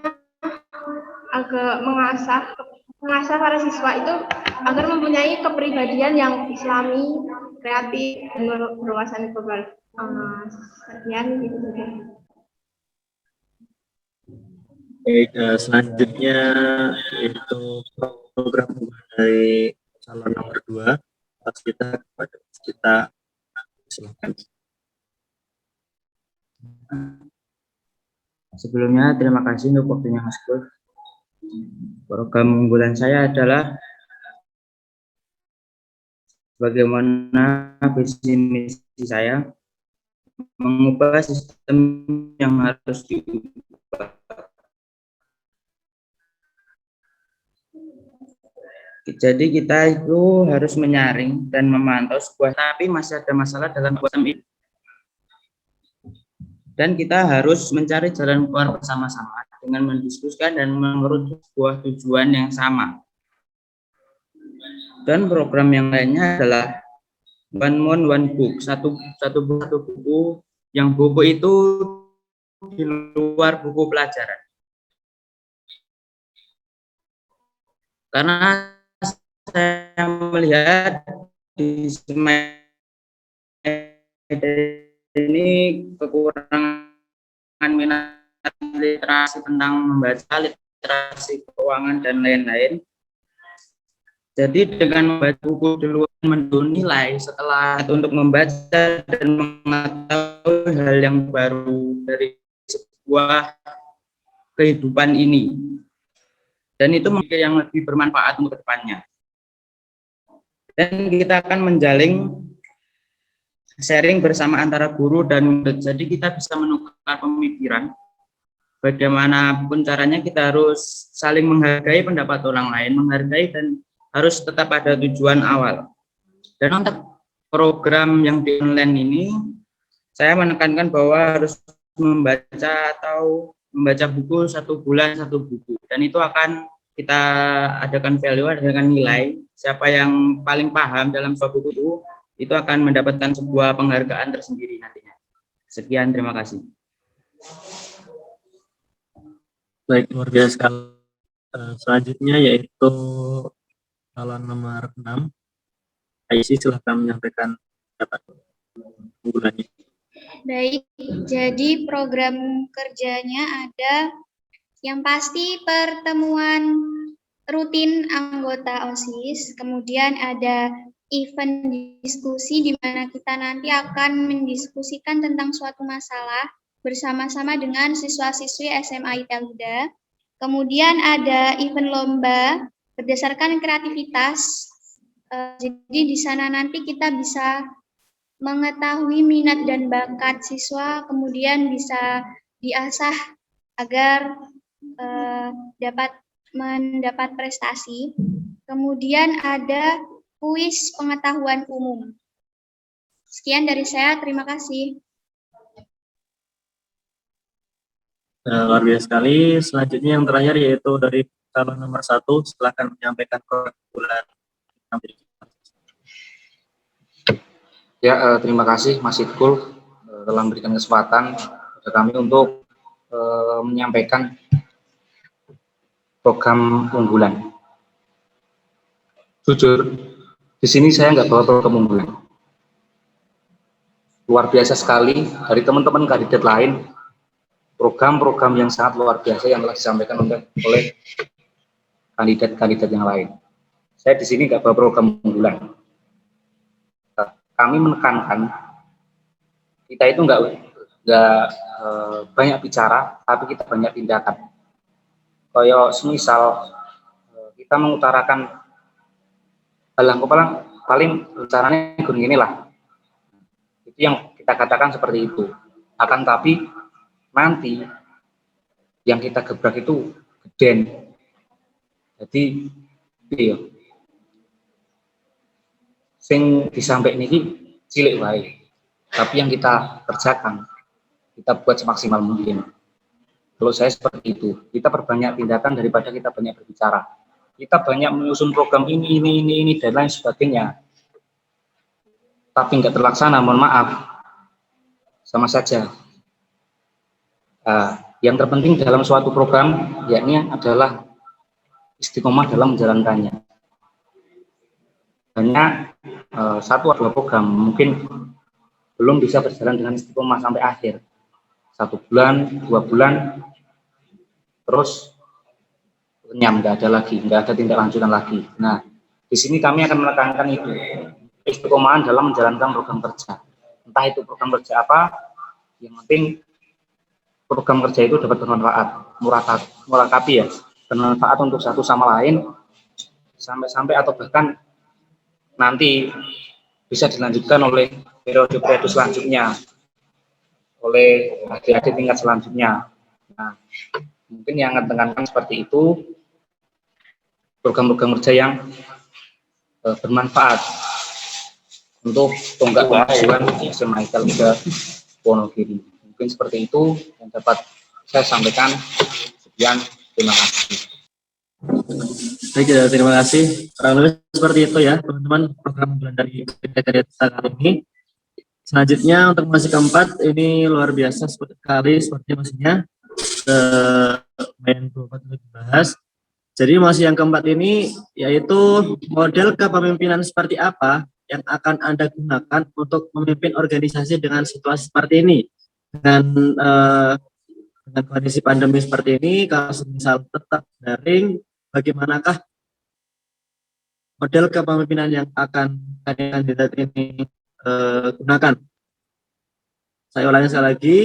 agak mengasah para siswa itu agar mempunyai kepribadian yang islami, kreatif, dan berwawasan global. Sekian gitu saja. Baik, selanjutnya itu program dari calon nomor 2, kita kepada kita, silakan. Sebelumnya terima kasih untuk waktunya Mas Pur. Program unggulan saya adalah bagaimana visi misi saya mengubah sistem yang harus diubah. Jadi kita itu harus menyaring dan memantau sebuah, tapi masih ada masalah dalam sistem ini. Dan kita harus mencari jalan keluar bersama-sama dengan mendiskusikan dan mengerucut sebuah tujuan yang sama. Dan program yang lainnya adalah one month one book, satu buku, yang buku itu di luar buku pelajaran. Karena saya melihat di ini kekurangan minat literasi tentang membaca, literasi keuangan, dan lain-lain. Jadi dengan membaca buku duluan menurun nilai setelah untuk membaca dan mengetahui hal yang baru dari sebuah kehidupan ini. Dan itu mungkin yang lebih bermanfaat untuk depannya. Dan kita akan menjalin sharing bersama antara guru dan murid. Jadi kita bisa menukar pemikiran. Bagaimanapun caranya kita harus saling menghargai pendapat orang lain, menghargai dan harus tetap ada tujuan awal. Dan untuk program yang di online ini, saya menekankan bahwa harus membaca atau membaca buku 1 bulan 1 buku. Dan itu akan kita adakan value, adakan nilai. Siapa yang paling paham dalam suatu buku, itu akan mendapatkan sebuah penghargaan tersendiri nantinya. Sekian, terima kasih. Baik, luar biasa sekali. Selanjutnya yaitu calon nomor 6. Aisy, silahkan menyampaikan pendapat unggulannya. Baik, jadi program kerjanya ada yang pasti pertemuan rutin anggota OSIS, kemudian ada event diskusi di mana kita nanti akan mendiskusikan tentang suatu masalah bersama-sama dengan siswa-siswi SMA Italida. Kemudian ada event lomba berdasarkan kreativitas. Jadi di sana nanti kita bisa mengetahui minat dan bakat siswa, kemudian bisa diasah agar dapat mendapat prestasi. Kemudian ada kuis pengetahuan umum. Sekian dari saya, terima kasih. Luar biasa sekali. Selanjutnya yang terakhir yaitu dari calon nomor 1, silakan menyampaikan keunggulan. Ya, terima kasih Mas Itkul telah memberikan kesempatan kepada kami untuk menyampaikan program unggulan. Jujur, di sini saya nggak bawa program unggulan. Luar biasa sekali dari teman-teman kandidat lain, program-program yang sangat luar biasa yang telah disampaikan oleh kandidat-kandidat yang lain. Saya di sini nggak bawa program unggulan. Kami menekankan kita itu nggak banyak bicara, tapi kita banyak tindakan. Kayak semisal kita mengutarakan hal paling caranya gini lah. Itu yang kita katakan seperti itu. Akan tapi nanti yang kita gebrak itu geden. Jadi iya. Sing disampaikan ini cilik wae. Tapi yang kita kerjakan, kita buat semaksimal mungkin. Kalau saya seperti itu, kita perbanyak tindakan daripada kita banyak berbicara. Kita banyak menyusun program ini, dan lain sebagainya. Tapi nggak terlaksana, mohon maaf. Sama saja. Yang terpenting dalam suatu program, yakni adalah istiqomah dalam menjalankannya. Hanya 1 atau 2 program mungkin belum bisa berjalan dengan istiqomah sampai akhir. 1 bulan, 2 bulan, terus lenyap, nggak ada tindak lanjutan lagi. Nah, di sini kami akan menekankan itu, istiqomahan dalam menjalankan program kerja. Entah itu program kerja apa, yang penting program kerja itu dapat bermanfaat, murakabi ya, bermanfaat untuk satu sama lain, sampai atau bahkan nanti bisa dilanjutkan oleh periode-periode selanjutnya, oleh adik-adik tingkat selanjutnya. Nah, mungkin yang akan tekankan seperti itu, program-program kerja yang bermanfaat untuk tonggak kemajuan SMA Italida Wonogiri. Mungkin seperti itu yang dapat saya sampaikan. Sekian, terima kasih. Baik, terima kasih. Kurang lebih seperti itu ya, teman-teman, program unggulan dari karya kita kali ini. Selanjutnya untuk masih keempat, ini luar biasa sekali sepertinya maksudnya main 24 dibahas. Jadi masih yang keempat ini yaitu model kepemimpinan seperti apa yang akan Anda gunakan untuk memimpin organisasi dengan situasi seperti ini. Dengan kondisi pandemi seperti ini, kalau misal tetap daring, bagaimanakah model kepemimpinan yang akan kandidat ini gunakan. Saya ulangi sekali lagi,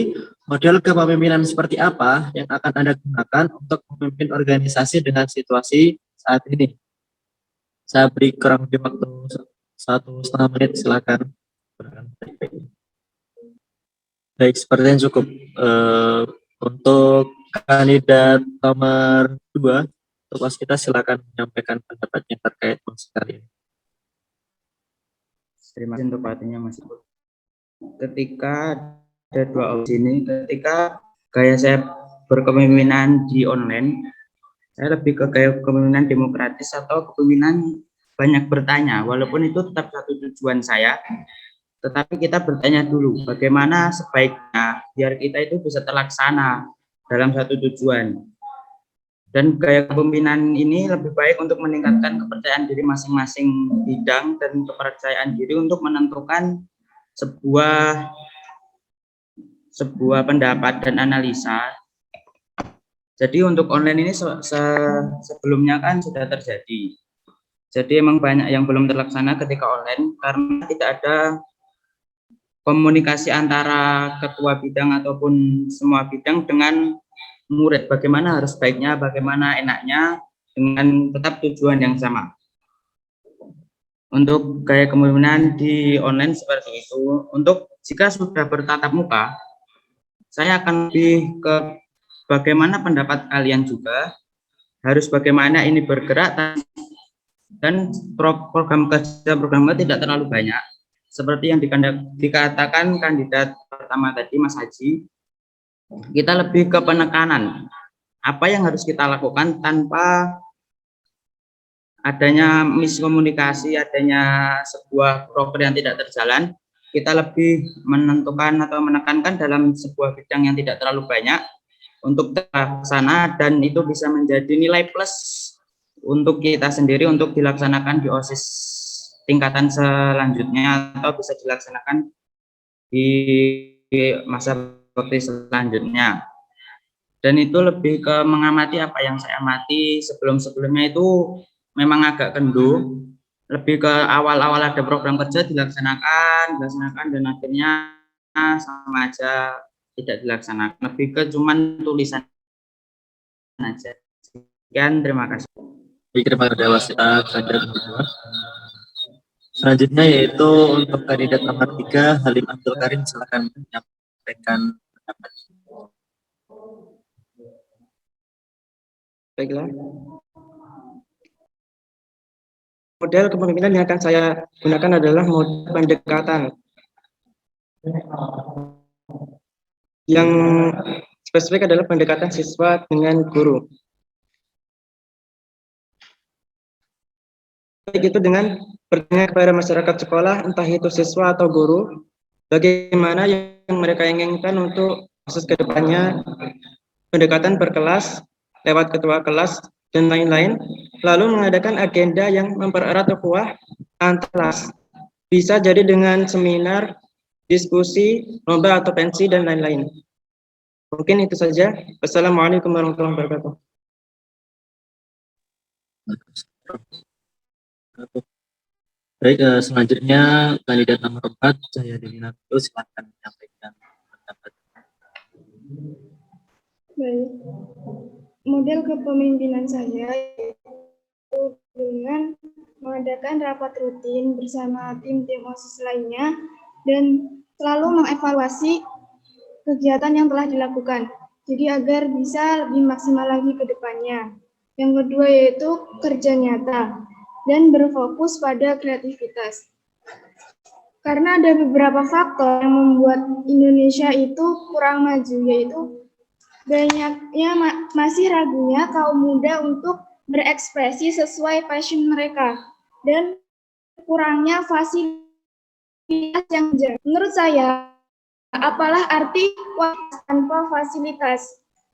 model kepemimpinan seperti apa yang akan Anda gunakan untuk memimpin organisasi dengan situasi saat ini? Saya beri kurang lebih waktu 1,5 menit, silakan. Baik, sepertinya cukup. Untuk kandidat nomor 2, untuk kita silakan menyampaikan pendapatnya terkait sekali. Terima kasih untuk waktunya Mas Ibu. Ketika ada dua opsi ini, ketika gaya saya berkepemimpinan di online, saya lebih ke gaya kepemimpinan demokratis atau kepemimpinan banyak bertanya, walaupun itu tetap satu tujuan saya, tetapi kita bertanya dulu bagaimana sebaiknya biar kita itu bisa terlaksana dalam satu tujuan. Dan gaya kepemimpinan ini lebih baik untuk meningkatkan kepercayaan diri masing-masing bidang dan kepercayaan diri untuk menentukan sebuah pendapat dan analisa. Jadi untuk online ini sebelumnya kan sudah terjadi. Jadi emang banyak yang belum terlaksana ketika online karena tidak ada komunikasi antara ketua bidang ataupun semua bidang dengan murid. Bagaimana harus baiknya, bagaimana enaknya dengan tetap tujuan yang sama. Untuk gaya kepemimpinan di online seperti itu. Untuk jika sudah bertatap muka, saya akan lebih ke bagaimana pendapat kalian juga, harus bagaimana ini bergerak, dan program kerja tidak terlalu banyak. Seperti yang dikatakan kandidat pertama tadi, Mas Haji, kita lebih ke penekanan. Apa yang harus kita lakukan tanpa adanya miskomunikasi, adanya sebuah program yang tidak terjalan, kita lebih menentukan atau menekankan dalam sebuah bidang yang tidak terlalu banyak untuk terlaksana, dan itu bisa menjadi nilai plus untuk kita sendiri untuk dilaksanakan di OSIS tingkatan selanjutnya atau bisa dilaksanakan di masa bakti selanjutnya. Dan itu lebih ke mengamati apa yang saya amati sebelumnya itu memang agak kendur, lebih ke awal-awal ada program kerja dilaksanakan dan akhirnya sama aja tidak dilaksanakan, lebih ke cuman tulisan aja. Sekian, terima kasih. Terima kasih kandidat nomor 2. Selanjutnya yaitu untuk kandidat nomor 3, Halim Abdul Karim, silakan menyampaikan pendapat. Baiklah. Model kepemimpinan yang akan saya gunakan adalah model pendekatan yang spesifik adalah pendekatan siswa dengan guru. Baik itu dengan bertanya kepada masyarakat sekolah, entah itu siswa atau guru, bagaimana yang mereka inginkan untuk proses kedepannya, pendekatan per kelas, lewat ketua kelas, dan lain-lain, lalu mengadakan agenda yang mempererat ukhuwah antar kelas. Bisa jadi dengan seminar, diskusi, lomba atau pensi, dan lain-lain. Mungkin itu saja. Wassalamualaikum warahmatullahi wabarakatuh. Baik, selanjutnya kandidat nomor 4, Cahyadi Nabila, silakan menyampaikan pendapat. Baik. Model kepemimpinan saya yaitu dengan mengadakan rapat rutin bersama tim-tim OSIS lainnya dan selalu mengevaluasi kegiatan yang telah dilakukan. Jadi agar bisa lebih maksimal lagi ke depannya. Yang kedua yaitu kerja nyata dan berfokus pada kreativitas. Karena ada beberapa faktor yang membuat Indonesia itu kurang maju, yaitu banyaknya masih ragunya kaum muda untuk berekspresi sesuai passion mereka dan kurangnya fasilitas yang jelas. Menurut saya, apalah arti kualitas tanpa fasilitas?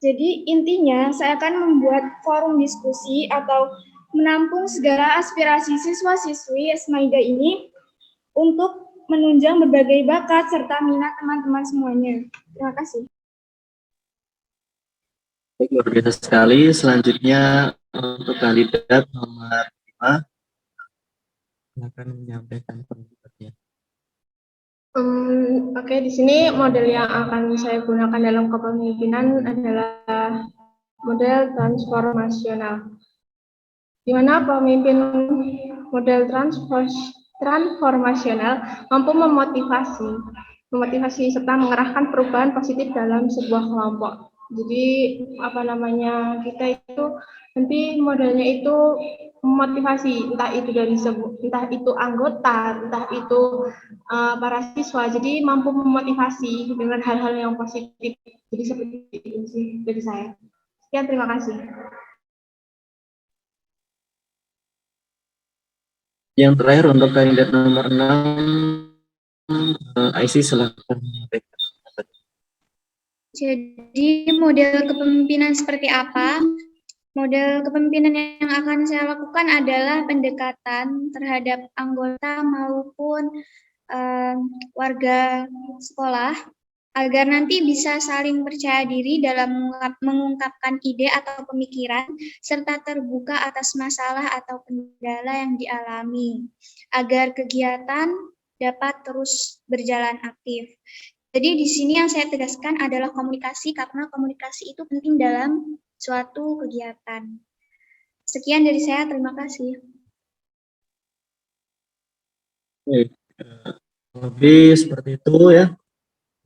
Jadi intinya saya akan membuat forum diskusi atau menampung segala aspirasi siswa-siswi Esmaida ini untuk menunjang berbagai bakat serta minat teman-teman semuanya. Terima kasih. Luar biasa sekali. Selanjutnya untuk kandidat nomor 5, silakan menyampaikan pendapatnya. Oke, di sini model yang akan saya gunakan dalam kepemimpinan adalah model transformasional, di mana pemimpin model transformasional mampu memotivasi serta mengerahkan perubahan positif dalam sebuah kelompok. Jadi kita itu nanti modelnya itu memotivasi, entah itu anggota, entah itu para siswa. Jadi mampu memotivasi dengan hal-hal yang positif. Jadi seperti itu sih dari saya. Sekian, terima kasih. Yang terakhir untuk kandidat nomor 6, IC silakan menyampaikan. Jadi model kepemimpinan seperti apa? Model kepemimpinan yang akan saya lakukan adalah pendekatan terhadap anggota maupun warga sekolah agar nanti bisa saling percaya diri dalam mengungkapkan ide atau pemikiran serta terbuka atas masalah atau kendala yang dialami agar kegiatan dapat terus berjalan aktif. Jadi di sini yang saya tegaskan adalah komunikasi, karena komunikasi itu penting dalam suatu kegiatan. Sekian dari saya, terima kasih. Lebih seperti itu ya.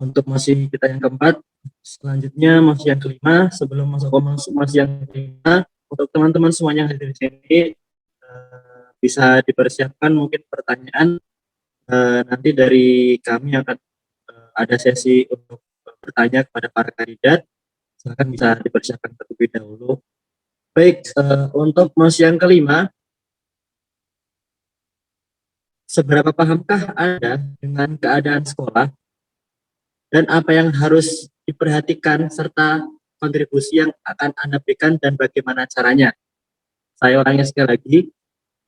Untuk masih kita yang keempat, selanjutnya masih yang kelima. Sebelum masuk ke masih yang kelima, untuk teman-teman semuanya yang hadir di sini, bisa dipersiapkan mungkin pertanyaan. Nanti dari kami akan ada sesi untuk bertanya kepada para kandidat. Silakan bisa dipersiapkan terlebih dahulu. Baik, untuk masih yang kelima, seberapa pahamkah Anda dengan keadaan sekolah dan apa yang harus diperhatikan serta kontribusi yang akan Anda berikan dan bagaimana caranya? Saya ulangnya sekali lagi,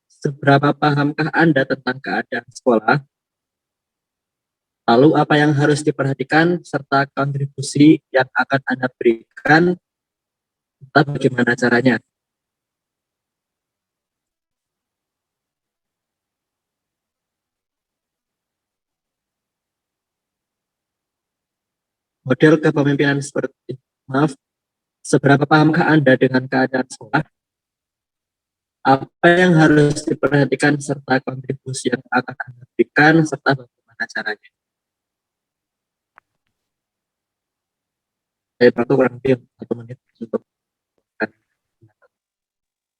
seberapa pahamkah Anda tentang keadaan sekolah? Lalu apa yang harus diperhatikan serta kontribusi yang akan Anda berikan serta bagaimana caranya? Model kepemimpinan seperti, seberapa pahamkah Anda dengan keadaan sekolah? Apa yang harus diperhatikan serta kontribusi yang akan Anda berikan serta bagaimana caranya? Saya bantu kurang lebih 1 menit untuk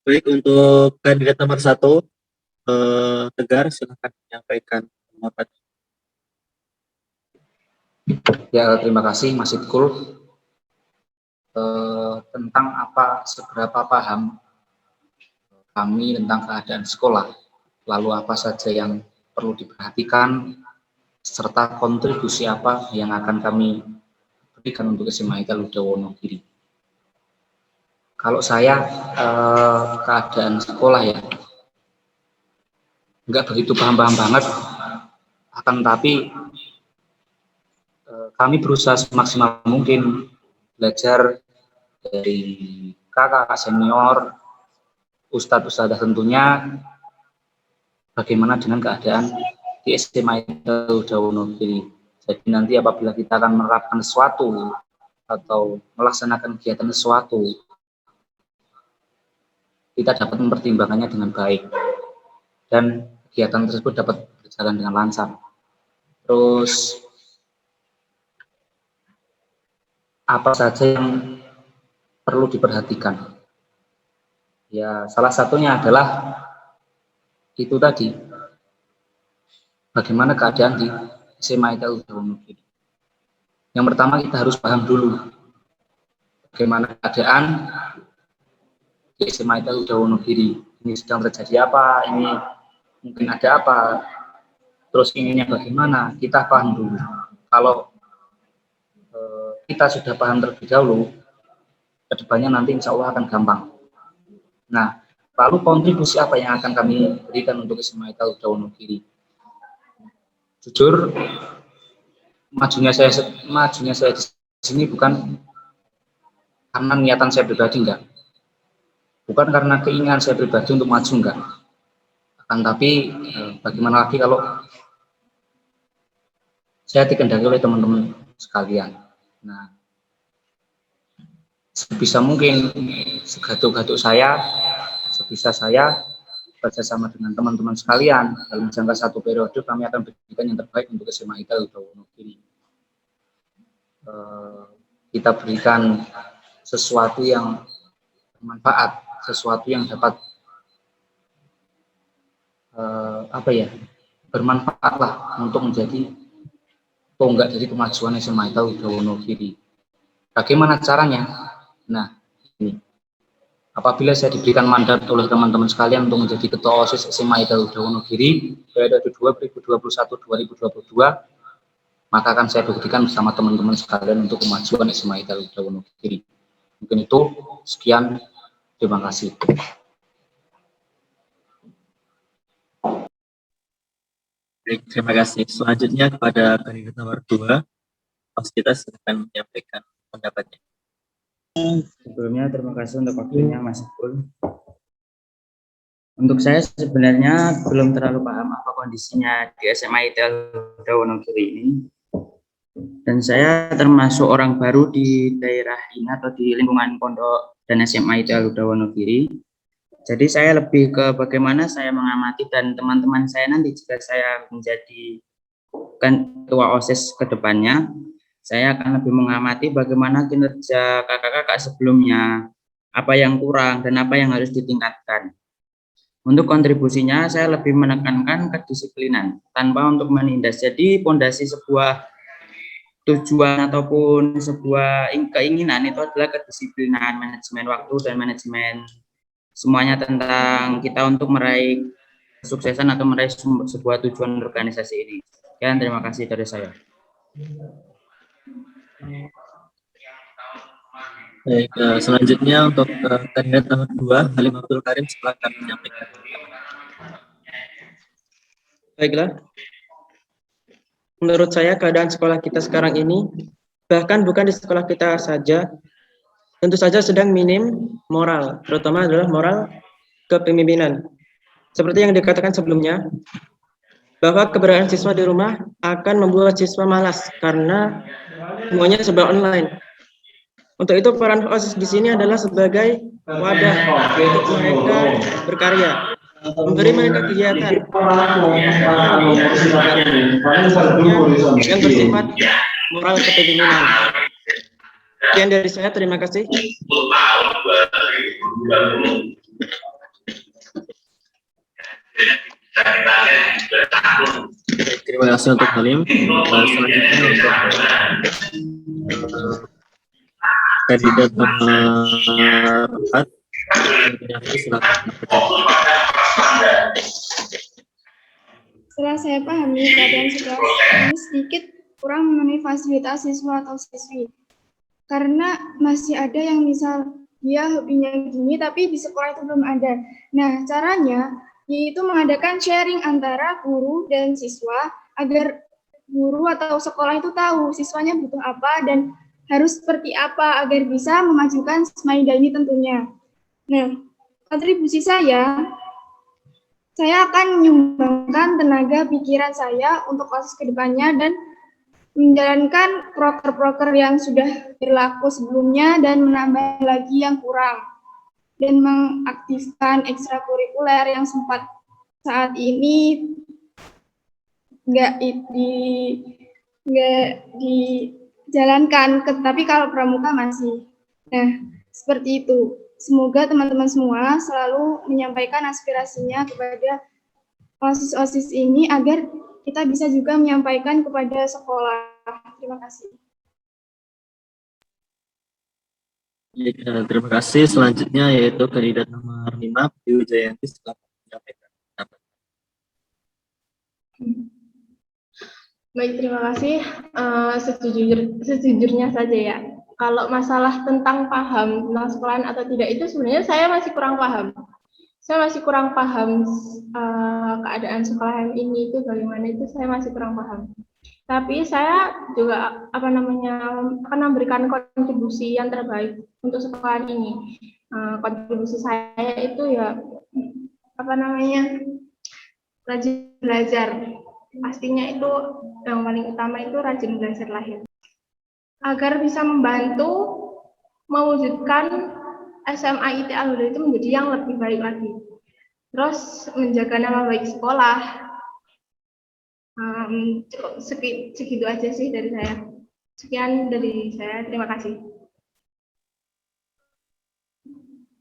baik. Untuk kandidat nomor 1, Tegar, silakan menyampaikan pendapat. Ya, terima kasih Mas Itkul. Tentang seberapa paham kami tentang keadaan sekolah, lalu apa saja yang perlu diperhatikan, serta kontribusi apa yang akan kami berikan untuk SMA Haikal Wonogiri. Kalau saya keadaan sekolah ya nggak begitu paham-paham banget, akan tapi kami berusaha semaksimal mungkin belajar dari kakak senior, ustadz tentunya, bagaimana dengan keadaan di SMA Haikal Wonogiri. Jadi nanti apabila kita akan menerapkan sesuatu atau melaksanakan kegiatan sesuatu, kita dapat mempertimbangkannya dengan baik dan kegiatan tersebut dapat berjalan dengan lancar. Terus apa saja yang perlu diperhatikan? Ya, salah satunya adalah itu tadi, bagaimana keadaan di SMA Haikal Wonogiri. Yang pertama kita harus paham dulu bagaimana keadaan di SMA Haikal Wonogiri. Ini sedang terjadi apa, ini mungkin ada apa, terus inginnya bagaimana, kita paham dulu. Kalau kita sudah paham terlebih dahulu, kedepannya nanti insya Allah akan gampang. Nah, lalu kontribusi apa yang akan kami berikan untuk SMA Haikal Wonogiri? Jujur, majunya saya di sini bukan karena niatan saya pribadi, enggak. Bukan karena keinginan saya pribadi untuk maju, enggak. tapi bagaimana lagi kalau saya dikendaki oleh teman-teman sekalian. Nah, sebisa mungkin segatuk-gatuk saya, sebisa saya bersama dengan teman-teman sekalian dalam jangka 1 periode kami akan berikan yang terbaik untuk SMA ITEL Wonogiri. Kita berikan sesuatu yang bermanfaat, sesuatu yang dapat bermanfaat lah untuk menjadi tonggak dari kemajuan SMA ITEL Wonogiri. Bagaimana caranya? Nah, ini. Apabila saya diberikan mandat oleh teman-teman sekalian untuk menjadi ketua OSIS SMA ITEL Wonogiri periode 2021-2022, maka akan saya buktikan bersama teman-teman sekalian untuk kemajuan SMA ITEL Wonogiri. Mungkin itu, sekian, terima kasih. Baik, terima kasih. Selanjutnya kepada kandidat nomor 2, kita silakan menyampaikan pendapatnya. Sebelumnya terima kasih untuk waktunya Mas Ipul. Untuk saya sebenarnya belum terlalu paham apa kondisinya di SMA ITEL Wonogiri ini. Dan saya termasuk orang baru di daerah ini atau di lingkungan pondok dan SMA ITEL Wonogiri. Jadi saya lebih ke bagaimana saya mengamati dan teman-teman saya nanti jika saya menjadi ketua OSIS ke depannya, saya akan lebih mengamati bagaimana kinerja kakak-kakak sebelumnya, apa yang kurang dan apa yang harus ditingkatkan. Untuk kontribusinya saya lebih menekankan kedisiplinan tanpa untuk menindas. Jadi pondasi sebuah tujuan ataupun sebuah keinginan itu adalah kedisiplinan, manajemen waktu dan manajemen semuanya tentang kita untuk meraih kesuksesan atau meraih sebuah tujuan organisasi ini. Sekian, terima kasih dari saya. Baik, selanjutnya untuk kandidat nomor 2, Halim Abdul Karim, silakan menyampaikan. Baiklah. Menurut saya keadaan sekolah kita sekarang ini, bahkan bukan di sekolah kita saja, tentu saja sedang minim moral, terutama adalah moral kepemimpinan. Seperti yang dikatakan sebelumnya, bahwa keberadaan siswa di rumah akan membuat siswa malas karena semuanya serba online. Untuk itu peran OSIS di sini adalah sebagai wadah untuk mereka berkarya, memberi mereka kegiatan yang bersifat moral kepemimpinan. Sekian dari saya, terima kasih. Terima kasih untuk Halim. Selanjutnya untuk kandidat nomor 4, silakan. Setelah saya pahami keadaan situasi ini sedikit kurang mengenai fasilitas siswa atau siswi. Karena masih ada yang misal dia hobinya gini tapi di sekolah itu belum ada. Nah, caranya yaitu mengadakan sharing antara guru dan siswa agar guru atau sekolah itu tahu siswanya butuh apa dan harus seperti apa agar bisa memajukan SMA ITEL ini tentunya. Nah, kontribusi saya akan menyumbangkan tenaga pikiran saya untuk OSIS ke depannya dan menjalankan proker-proker yang sudah berlaku sebelumnya dan menambah lagi yang kurang. Dan mengaktifkan ekstrakurikuler yang sempat saat ini nggak dijalankan, tapi kalau pramuka masih. Nah, seperti itu. Semoga teman-teman semua selalu menyampaikan aspirasinya kepada OSIS-OSIS ini agar kita bisa juga menyampaikan kepada sekolah. Terima kasih. Terima kasih. Selanjutnya yaitu kandidat nomor 5, Dewi Jayanti, silakan menyampaikan. Baik, terima kasih. Sejujurnya saja ya, kalau masalah tentang paham tentang sekolahan atau tidak itu sebenarnya saya masih kurang paham. Saya masih kurang paham keadaan sekolahan ini itu bagaimana, itu saya masih kurang paham. Tapi saya juga akan memberikan kontribusi yang terbaik untuk sekolahan ini. Kontribusi saya itu ya rajin belajar. Pastinya itu yang paling utama itu rajin belajar lahir. Agar bisa membantu mewujudkan SMA IT Al-Huda itu menjadi yang lebih baik lagi. Terus menjaga nama baik sekolah. Cukup segitu aja sih dari saya. Sekian dari saya, terima kasih.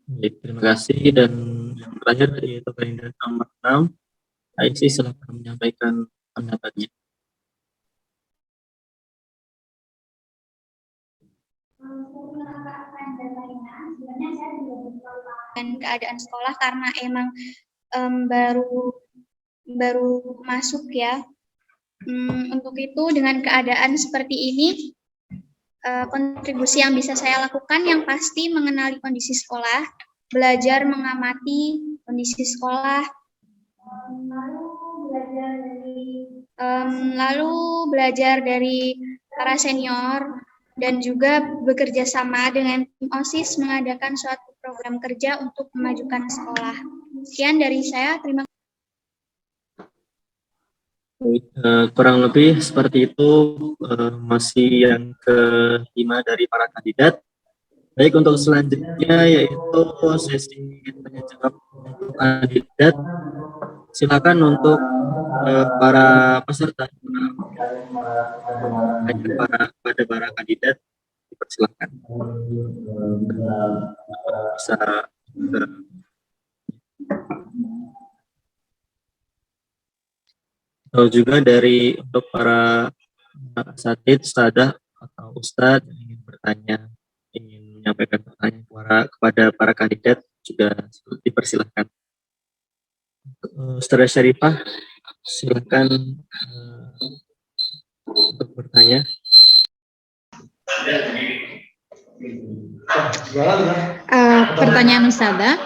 Baik, terima kasih. Dan yang terakhir dari Tokoh Indah nomor 6, Aisy silakan menyampaikan pendapatnya. Dan keadaan sekolah karena emang baru masuk ya. Untuk itu dengan keadaan seperti ini, kontribusi yang bisa saya lakukan yang pasti mengenali kondisi sekolah, belajar mengamati kondisi sekolah, lalu belajar dari para senior, dan juga bekerja sama dengan tim OSIS mengadakan suatu program kerja untuk memajukan sekolah. Sekian dari saya, terima kasih. Kurang lebih seperti itu, masih yang ke-5 dari para kandidat. Baik, untuk selanjutnya yaitu sesi tanya jawab untuk kandidat. Silakan untuk para peserta pada para kandidat dipersilakan bisa atau juga dari untuk para asatidz, ustadzah atau ustadz yang ingin bertanya, ingin menyampaikan pertanyaan kepada para kandidat juga dipersilahkan. Ustadzah Syarifah, silakan untuk bertanya. Pertanyaan Ustadzah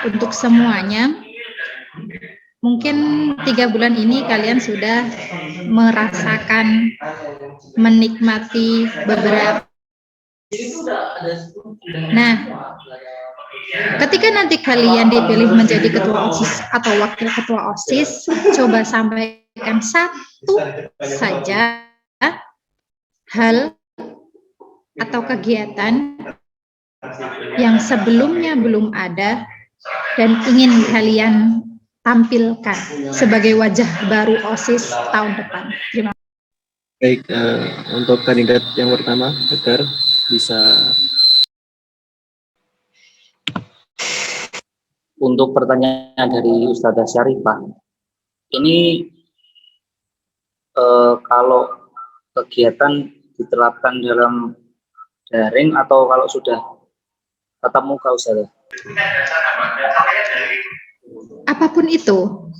untuk semuanya. Mungkin 3 bulan ini kalian sudah merasakan, menikmati beberapa. Nah, ketika nanti kalian dipilih menjadi ketua OSIS atau wakil ketua OSIS, coba sampaikan satu saja hal atau kegiatan yang sebelumnya belum ada dan ingin kalian tampilkan sebagai wajah baru OSIS tahun depan. Terima kasih. Baik, untuk kandidat yang pertama, agar bisa. Untuk pertanyaan dari Ustadzah Syarifah, ini kalau kegiatan diterapkan dalam daring atau kalau sudah tatap muka, Ustadzah? Apapun itu,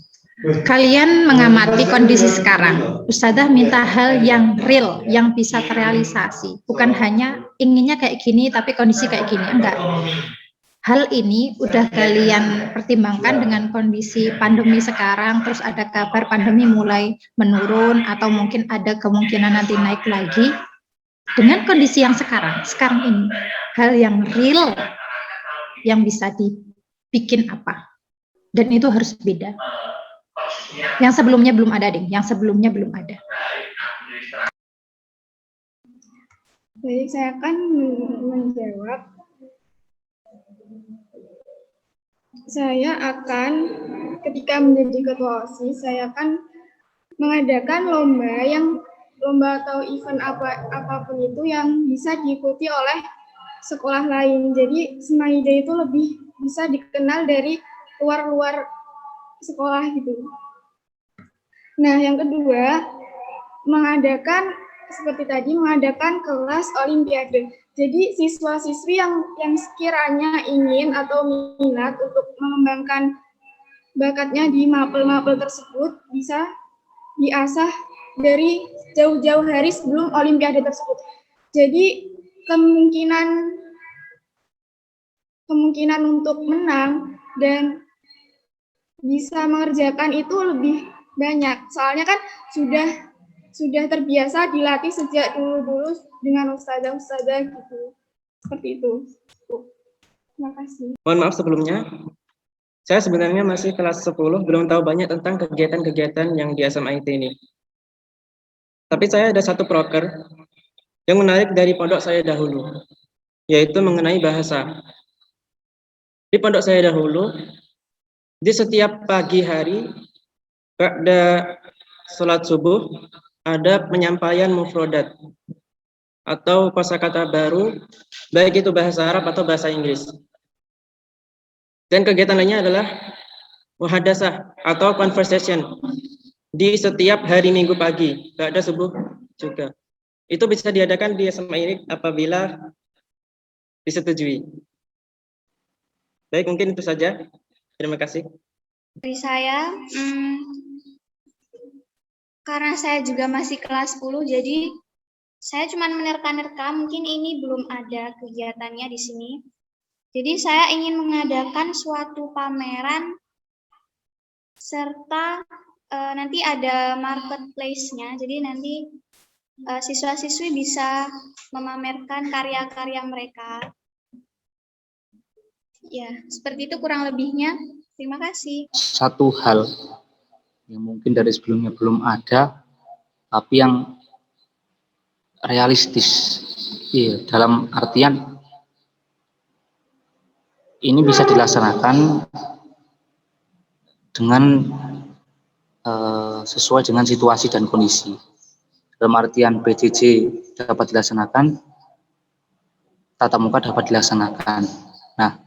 kalian mengamati kondisi sekarang. Ustadzah minta hal yang real, yang bisa terrealisasi. Bukan hanya inginnya kayak gini, tapi kondisi kayak gini. Enggak. Hal ini udah kalian pertimbangkan dengan kondisi pandemi sekarang, terus ada kabar pandemi mulai menurun, atau mungkin ada kemungkinan nanti naik lagi. Dengan kondisi yang sekarang ini, hal yang real, yang bisa dibikin apa. Dan itu harus beda. Yang sebelumnya belum ada, Ding. Yang sebelumnya belum ada. Baik, saya akan menjawab. Saya akan, ketika menjadi ketua OSIS, saya akan mengadakan lomba atau event apapun itu yang bisa diikuti oleh sekolah lain. Jadi Semaida itu lebih bisa dikenal dari luar sekolah gitu. Nah, yang kedua, mengadakan kelas olimpiade. Jadi siswa-siswi yang sekiranya ingin atau minat untuk mengembangkan bakatnya di mapel-mapel tersebut bisa diasah dari jauh-jauh hari sebelum olimpiade tersebut. Jadi kemungkinan untuk menang dan bisa mengerjakan itu lebih banyak. Soalnya kan sudah terbiasa dilatih sejak dulu dengan ustazah gitu. Seperti itu. Terima kasih. Mohon maaf sebelumnya, Saya sebenarnya masih kelas 10, belum tahu banyak tentang kegiatan-kegiatan yang di SMA IT ini. Tapi saya ada satu proker yang menarik dari pondok saya dahulu, yaitu mengenai bahasa. Di pondok saya dahulu, di setiap pagi hari, pada sholat subuh, ada penyampaian mufrodat atau kosakata baru, baik itu bahasa Arab atau bahasa Inggris. Dan kegiatan lainnya adalah muhadasah atau conversation di setiap hari Minggu pagi, pada subuh juga. Itu bisa diadakan di SMA ini apabila disetujui. Baik, mungkin itu saja. Terima kasih. Dari saya, karena saya juga masih kelas 10, jadi saya cuma menerka-nerka, mungkin ini belum ada kegiatannya di sini. Jadi saya ingin mengadakan suatu pameran serta nanti ada marketplace-nya. Jadi nanti siswa-siswi bisa memamerkan karya-karya mereka. Ya, seperti itu kurang lebihnya. Terima kasih. Satu hal yang mungkin dari sebelumnya belum ada, tapi yang realistis. Iya, dalam artian ini bisa dilaksanakan dengan sesuai dengan situasi dan kondisi. Dalam artian PJJ dapat dilaksanakan, tatap muka dapat dilaksanakan. Nah,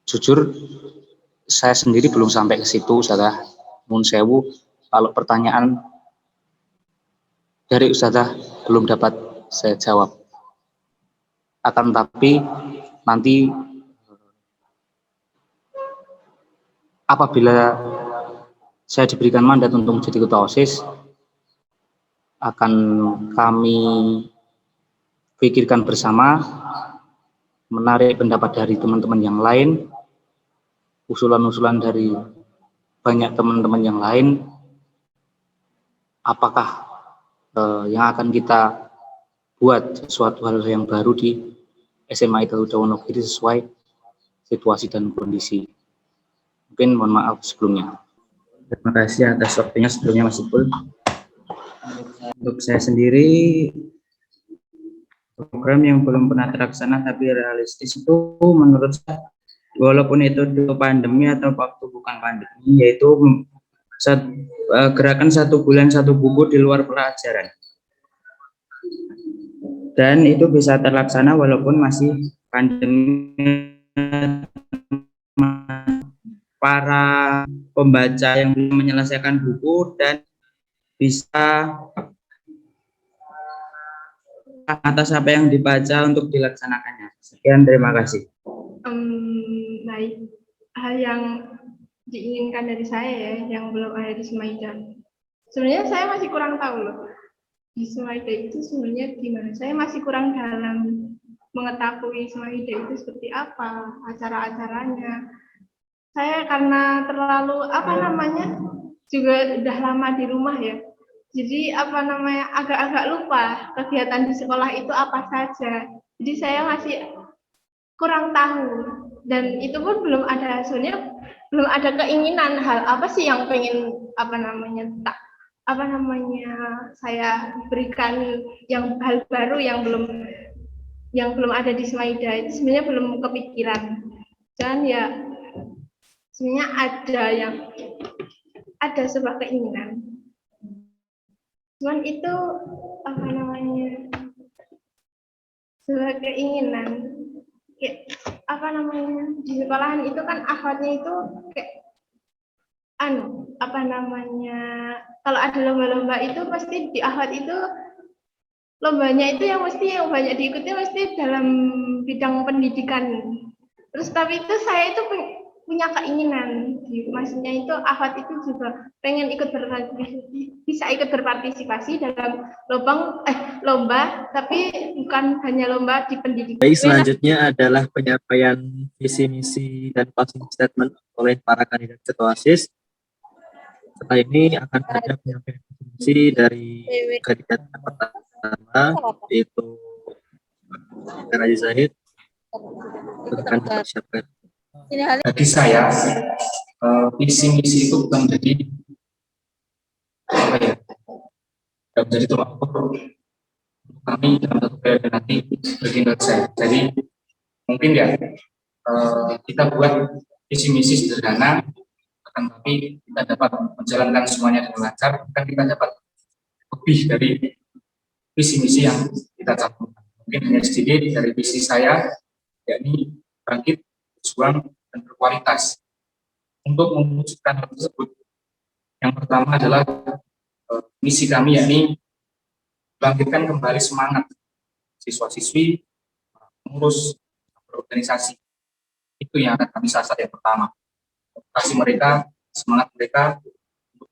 jujur saya sendiri belum sampai ke situ, Ustazah. Mun sewu, kalau pertanyaan dari Ustazah belum dapat saya jawab. Akan tapi nanti apabila saya diberikan mandat untuk menjadi ketua OSIS, akan kami pikirkan bersama, menarik pendapat dari teman-teman yang lain, usulan-usulan dari banyak teman-teman yang lain, apakah yang akan kita buat sesuatu hal yang baru di SMA IT Wonogiri sesuai situasi dan kondisi. Mungkin mohon maaf sebelumnya. Terima kasih atas waktunya sebelumnya Mas Ipul. Untuk saya sendiri, program yang belum pernah terlaksana tapi realistis itu menurut saya, walaupun itu pandemi atau waktu bukan pandemi, yaitu gerakan 1 bulan 1 buku di luar pelajaran. Dan itu bisa terlaksana walaupun masih pandemi. Para pembaca yang belum menyelesaikan buku dan bisa atas apa yang dibaca untuk dilaksanakannya. Sekian, terima kasih. Baik, hal yang diinginkan dari saya ya, yang belum ada di Semaida. Sebenarnya saya masih kurang tahu loh, di Semaida itu sebenarnya gimana. Saya masih kurang dalam mengetahui Semaida itu seperti apa, acara-acaranya. Saya karena terlalu juga udah lama di rumah ya, jadi agak-agak lupa kegiatan di sekolah itu apa saja. Jadi saya masih kurang tahu, dan itu pun belum ada, sebenarnya belum ada keinginan hal apa sih yang pengen saya berikan, yang hal baru yang belum ada di Semaida itu sebenarnya belum kepikiran. Dan ya sebenarnya ada sebuah keinginan, cuman itu sebuah keinginan kayak di sekolahan itu kan akhwatnya itu kayak kalau ada lomba-lomba itu pasti di akhwat itu lombanya itu yang banyak diikuti mesti dalam bidang pendidikan. Terus tapi itu saya itu punya keinginan, maksudnya itu akhwat itu juga pengen bisa ikut berpartisipasi dalam lomba, tapi bukan hanya lomba di pendidikan. Baik, selanjutnya adalah penyampaian visi misi dan closing statement oleh para kandidat ketua OSIS. Setelah ini akan ada penyampaian visi misi dari kandidat pertama, yaitu Raji Zahid. Akan dipersiapkan. Bagi saya, visi misi itu bukan jadi apa ya, tidak menjadi tolak ukur kami dalam satu periode nanti berkinerja. Jadi mungkin ya kita buat visi misi sederhana, akan tapi kita dapat menjalankan semuanya dengan lancar, kan kita dapat lebih dari visi misi yang kita cantumkan. Mungkin hanya sedikit dari visi saya, yakni bangkit, berjuang, dan berkualitas. Untuk mewujudkan hal tersebut, yang pertama adalah misi kami, yakni bangkitkan kembali semangat siswa-siswi mengurus berorganisasi. Itu yang akan kami sasar yang pertama. Motivasi mereka, semangat mereka untuk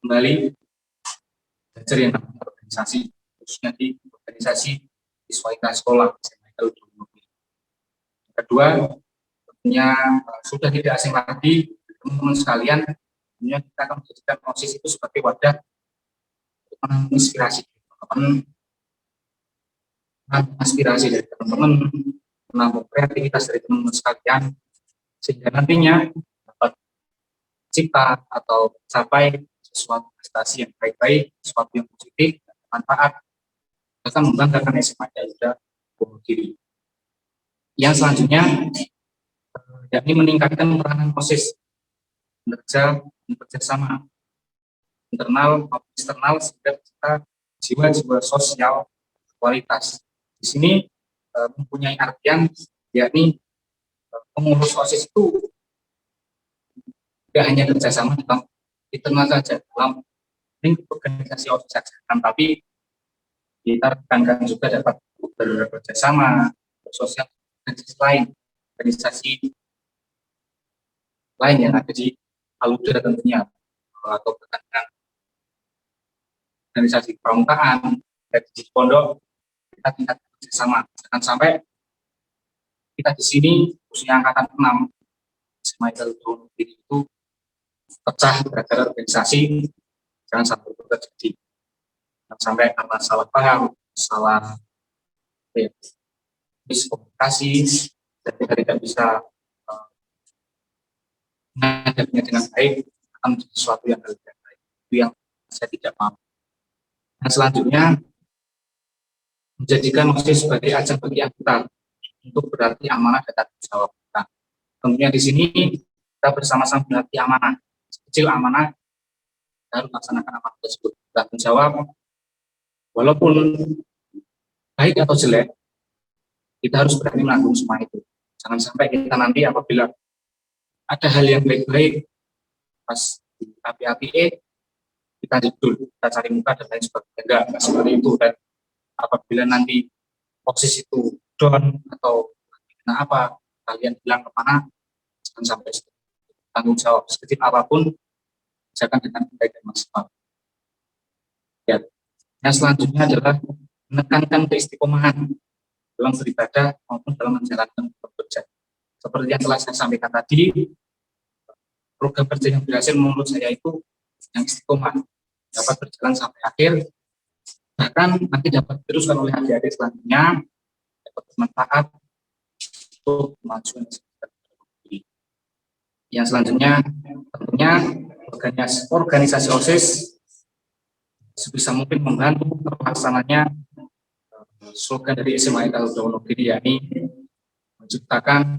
kembali belajar yang namanya organisasi, khususnya di organisasi siswa sekolah. Kedua, tentunya sudah tidak asing lagi teman-teman sekalian, tentunya kita akan menjadikan OSIS itu sebagai wadah untuk menginspirasi teman-teman, aspirasi dari teman-teman, menambah kreativitas dari teman-teman sekalian, sehingga nantinya dapat cipta atau capai sesuatu prestasi yang baik-baik, sesuatu yang positif, dan bermanfaat, akan membanggakan SMA Garuda Wonogiri. Yang selanjutnya, yakni meningkatkan peranan OSIS, bekerjasama internal maupun eksternal, sehingga kita jiwa-jiwa sosial kualitas. Di sini mempunyai artian, yakni pengurus OSIS itu tidak hanya kerjasama dalam internal saja, dalam lingkup organisasi OSIS saja, tapi kita tekankan juga dapat bekerjasama sosial organisasi lain yang ada di Aluda tentunya, atau dengan organisasi pramukaan di pondok, kita tingkat bersama. Jangan sampai kita di sini khususnya angkatan 6 SMA Garuda Wonogiri itu pecah gara-gara organisasi. Jangan sampai itu terjadi. Jangan sampai karena salah paham, salah miskomunikasi, dan kita tidak bisa menghadapinya dengan baik, akan menjadi sesuatu yang lebih baik. Itu yang saya tidak mau. Dan selanjutnya, menjadikan OSIS sebagai ajang bagi anggota untuk berarti amanah dan tanggung jawab kita. Tentunya di sini kita bersama-sama berarti amanah, kecil amanah, dan melaksanakan amanah tersebut. Tanggung jawab, walaupun baik atau jelek, kita harus berani menanggung semua itu. Jangan sampai kita nanti apabila ada hal yang baik-baik, pas di api-api kita judul, kita cari muka dan lain sebagainya. Enggak seperti itu. Dan apabila nanti OSIS itu down atau apa, kalian bilang kemana, jangan sampai tanggung jawab sekecil apapun, jangan dengan baik dan maksimal. Ya. Yang selanjutnya adalah menekankan keistiqomahan dalam beribadah maupun dalam menjalankan bekerja. Seperti yang telah saya sampaikan tadi, program kerja yang berhasil menurut saya itu yang istiqomah, dapat berjalan sampai akhir, bahkan nanti dapat diteruskan oleh adik-adik selanjutnya, dapat bermanfaat untuk kemajuan yang selanjutnya. Tentunya organisasi OSIS sebisa mungkin membantu terlaksananya slogan dari SMA Garuda Wonogiri, yakni menciptakan,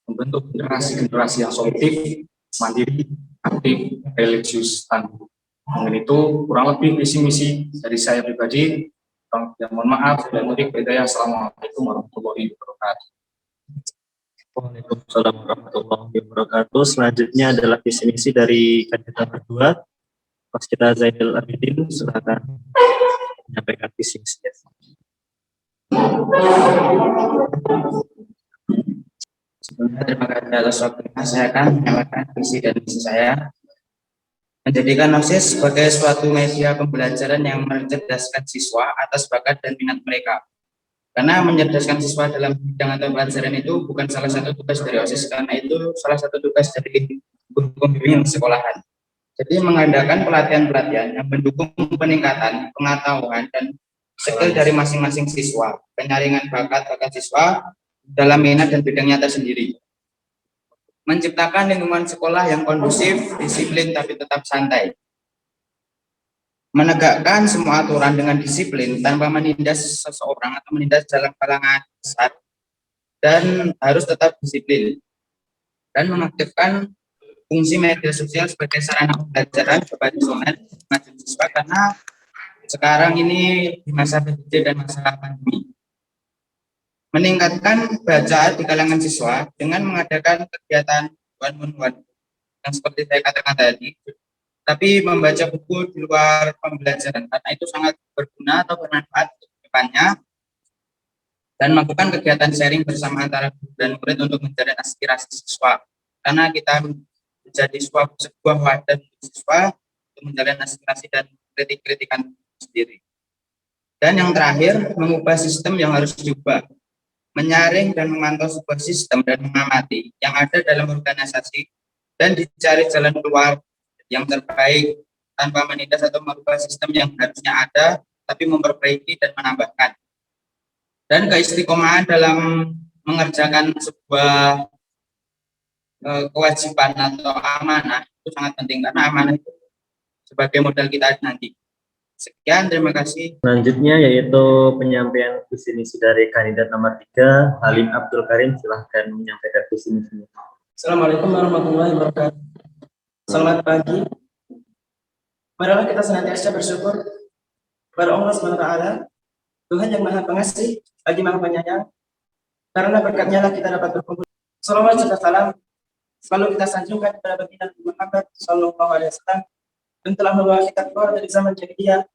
membentuk generasi-generasi yang solutif, mandiri, aktif, religius, tangguh. Mungkin itu kurang lebih visi-misi dari saya pribadi. Yang mohon maaf, dan Assalamualaikum warahmatullahi wabarakatuh. Waalaikumsalam warahmatullahi wabarakatuh. Selanjutnya adalah visi-misi dari kandidat berdua. Mas kita Zainul Abidin, silakan menyampaikan visi-misinya. Sebelumnya terima kasih atas waktunya. Saya akan menyampaikan visi dan misi saya. Menjadikan OSIS sebagai suatu media pembelajaran yang mencerdaskan siswa atas bakat dan minat mereka. Karena mencerdaskan siswa dalam bidang atau pelajaran itu bukan salah satu tugas dari OSIS, karena itu salah satu tugas dari guru pembimbing sekolahan. Jadi mengadakan pelatihan-pelatihan yang mendukung peningkatan pengetahuan dan skill dari masing-masing siswa, penyaringan bakat siswa dalam minat dan bidangnya tersendiri. menciptakan lingkungan sekolah yang kondusif, disiplin tapi tetap santai. Menegakkan semua aturan dengan disiplin tanpa menindas seseorang atau menindas dalam kalangan besar, dan harus tetap disiplin. Dan mengaktifkan fungsi media sosial sebagai sarana pembelajaran berbasis siswa, karena sekarang ini di masa PJJ dan masa pandemi. Meningkatkan baca di kalangan siswa dengan mengadakan kegiatan one-on-one yang seperti saya katakan tadi, tapi membaca buku di luar pembelajaran karena itu sangat berguna atau bermanfaat untuk depannya, dan melakukan kegiatan sharing bersama antara guru dan murid untuk mencari aspirasi siswa, karena kita menjadi sebuah wadah siswa untuk menjalin aspirasi dan kritik-kritikan sendiri. Dan yang terakhir, mengubah sistem yang harus diubah, menyaring dan memantau sebuah sistem dan mengamati yang ada dalam organisasi dan dicari jalan keluar yang terbaik tanpa menindas atau merubah sistem yang harusnya ada, tapi memperbaiki dan menambahkan. Dan keistiqomahan dalam mengerjakan sebuah kewajiban atau amanah itu sangat penting, karena amanah itu sebagai modal kita nanti. Sekian, terima kasih. Selanjutnya yaitu penyampaian visi misi dari kandidat nomor 3, Halim Abdul Karim. Silahkan menyampaikan visi misinya. Assalamualaikum warahmatullahi wabarakatuh. Selamat pagi. Marilah kita senantiasa bersyukur kepada Allah SWT, Tuhan yang Maha Pengasih lagi Maha Penyayang, karena berkatnya lah kita dapat berkumpul. Salawat serta salam selalu kita sanjungkan kepada baginda Muhammad Sallallahu Alaihi Wasallam, yang telah membawa kita keluar dari zaman jahiliyah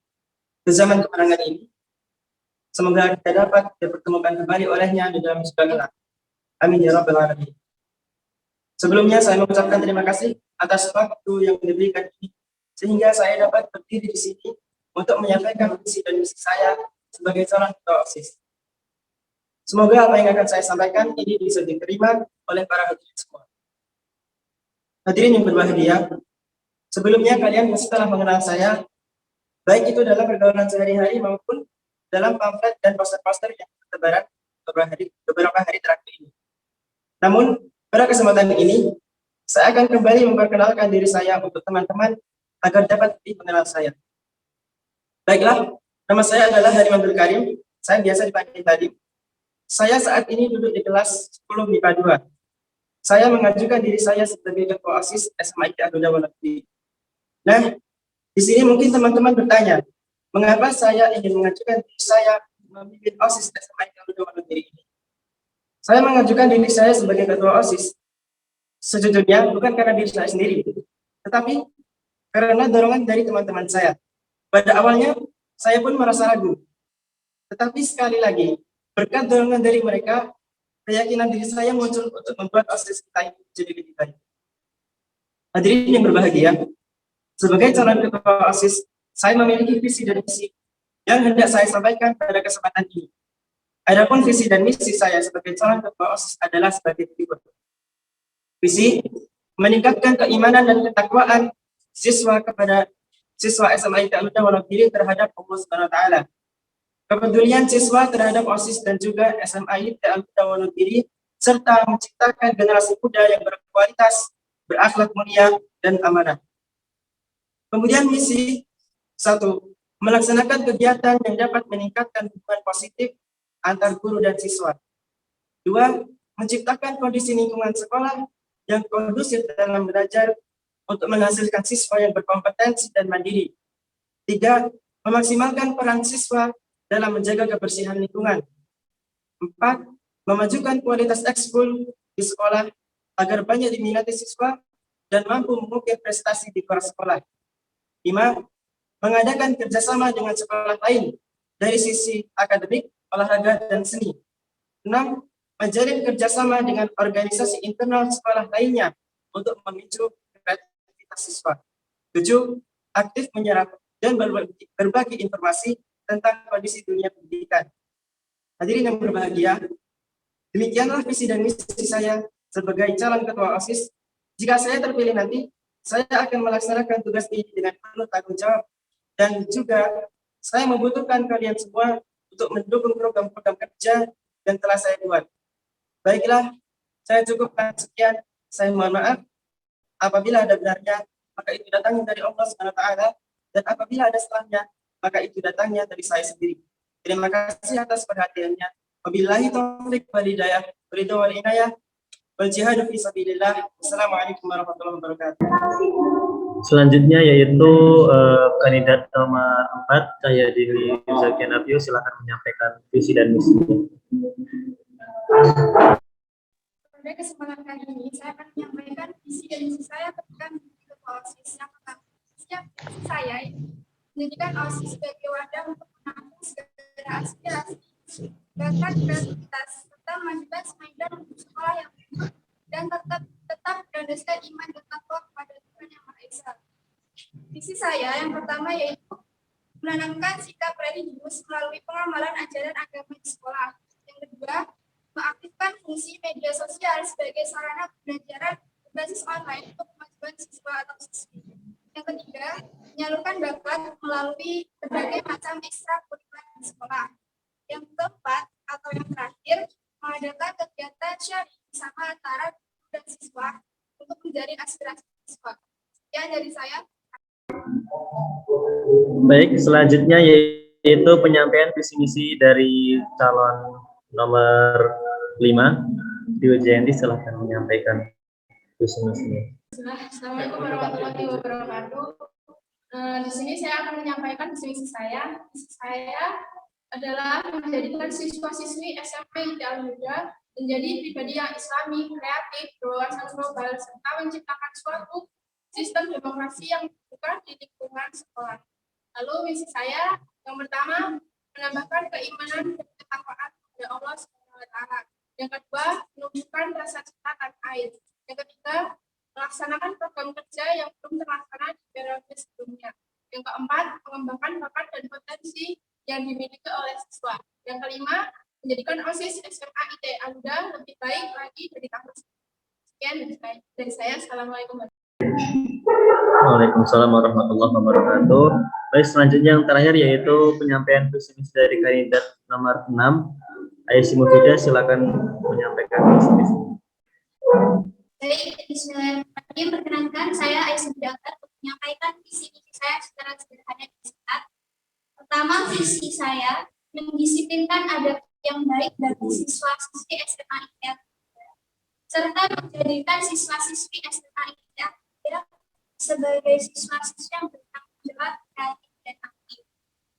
ke zaman kemenangan ini. Semoga kita dapat dipertemukan kembali olehnya di dalam surga kelak. Amin ya rabbal alamin. Sebelumnya saya mengucapkan terima kasih atas waktu yang diberikan ini, sehingga saya dapat berdiri di sini untuk menyampaikan visi dan misi saya sebagai calon ketua OSIS. Semoga apa yang akan saya sampaikan ini bisa diterima oleh para hadirin semua. Hadirin yang berbahagia, sebelumnya kalian mesti telah mengenal saya, baik itu dalam pergaulan sehari-hari maupun dalam pamflet dan poster-poster yang bertebaran beberapa hari terakhir ini. Namun, pada kesempatan ini, saya akan kembali memperkenalkan diri saya untuk teman-teman agar dapat mengenal saya. Baiklah, nama saya adalah Halim Abdul Karim, saya biasa dipanggil Halim. Saya saat ini duduk di kelas 10 MIPA 2. Saya mengajukan diri saya sebagai ketua OSIS SMIT Abdul Negeri. Nah, di sini mungkin teman-teman bertanya, mengapa saya ingin mengajukan diri saya memimpin OSIS SMIT Abdul Negeri ini? Saya mengajukan diri saya sebagai ketua OSIS sejujurnya bukan karena diri saya sendiri, tetapi karena dorongan dari teman-teman saya. Pada awalnya, saya pun merasa ragu. Tetapi sekali lagi, berkat dorongan dari mereka, keyakinan diri saya muncul untuk membuat OSIS kita jadi lebih baik. Hadirin yang berbahagia, sebagai calon ketua OSIS, saya memiliki visi dan misi yang hendak saya sampaikan pada kesempatan ini. Adapun visi dan misi saya sebagai calon ketua OSIS adalah sebagai berikut. Visi, meningkatkan keimanan dan ketakwaan siswa kepada siswa SMIT Al-Huda terhadap Allah SWT. Kepedulian siswa terhadap OSIS dan juga SMIT Al-Huda serta menciptakan generasi muda yang berkualitas, berakhlak mulia, dan amanah. Kemudian misi 1, melaksanakan kegiatan yang dapat meningkatkan hubungan positif antar guru dan siswa. 2, menciptakan kondisi lingkungan sekolah yang kondusif dalam belajar untuk menghasilkan siswa yang berkompetensi dan mandiri. 3, memaksimalkan peran siswa dalam menjaga kebersihan lingkungan. 4, memajukan kualitas ekskul di sekolah agar banyak diminati siswa dan mampu mengukir prestasi di luar sekolah. 5, mengadakan kerjasama dengan sekolah lain dari sisi akademik, olahraga, dan seni. 6, menjalin kerjasama dengan organisasi internal sekolah lainnya untuk memicu kreativitas siswa. 7, aktif menyerap dan berbagi informasi tentang kondisi dunia pendidikan. Hadirin yang berbahagia, demikianlah visi dan misi saya sebagai calon ketua OSIS. Jika saya terpilih nanti, saya akan melaksanakan tugas ini dengan penuh tanggung jawab, dan juga saya membutuhkan kalian semua untuk mendukung program-program kerja yang telah saya buat. Baiklah, saya cukupkan sekian. Saya mohon maaf apabila ada benarnya, maka itu datangnya dari Allah Subhanahu wa taala, dan apabila ada salahnya, maka itu datangnya dari saya sendiri. Terima kasih atas perhatiannya. Wabillahi taufiq wal hidayah, ridho wal inayah, wal jihadu fi sabilillah. Assalamualaikum warahmatullahi wabarakatuh. Selanjutnya yaitu kandidat nomor 4, Cahya Dili Zakian Abio, silakan menyampaikan visi dan misinya. Pada kesempatan kali ini, saya akan menyampaikan visi dan misi saya ketika menjadi ketua OSIS. Yang pertama, visi saya menjadikan OSIS sebagai wadah untuk menampung segala aspirasi, bakat, kreativitas, serta memajukan semaidan untuk sekolah yang baik dan tetap berlandaskan iman dan takwa kepada Tuhan Yang Maha Esa. Visi saya yang pertama yaitu menanamkan sikap religius melalui pengamalan ajaran agama di sekolah. Yang kedua, mengaktifkan fungsi media sosial sebagai sarana pembelajaran berbasis online untuk kemajuan siswa atau siswi. Yang ketiga, menyalurkan bakat melalui berbagai macam ekstrakurikuler di sekolah. Yang keempat atau yang terakhir, mengadakan kegiatan sharing bersama antara guru dan siswa untuk menjaring aspirasi siswa. Sekian dari saya. Baik, selanjutnya yaitu penyampaian visi misi dari calon nomor 5, Dio Jayanti, silahkan menyampaikan visi misinya. Assalamualaikum warahmatullahi wabarakatuh. Di sini saya akan menyampaikan visi misi saya. Visi saya adalah menjadikan siswa-siswi SMP di Al-Huda menjadi pribadi yang islami, kreatif, berwawasan global, serta menciptakan suatu sistem demokrasi yang bukan di lingkungan sekolah. Lalu misi saya yang pertama, menambahkan keimanan dan ketakwaan kepada Allah SWT. Yang kedua, menumbuhkan rasa cinta tanah air. Yang ketiga, melaksanakan program kerja yang belum terlaksana di periode sebelumnya. Yang keempat, mengembangkan bakat dan potensi yang dimiliki oleh siswa. Yang kelima, menjadikan OSIS SMA IT Al-Huda lebih baik lagi dari tahun sebelumnya. Sekian dari saya. Assalamualaikum. Waalaikumsalam warahmatullahi wabarakatuh. Baik, selanjutnya yang terakhir yaitu penyampaian visi misi dari kandidat nomor 6, Aisyah Mufida, silakan menyampaikan visi misi. Baik, bismillahirrahmanirrahim. Perkenankan saya Aisyah Mufida untuk menyampaikan visi misi saya secara sederhana dan singkat. Pertama, visi saya mendisiplinkan adab yang baik bagi siswa-siswi SMA ITB serta menjadikan siswa-siswi SMA ITB sebagai siswa-siswi yang bertanggung jawab, kreatif, dan aktif.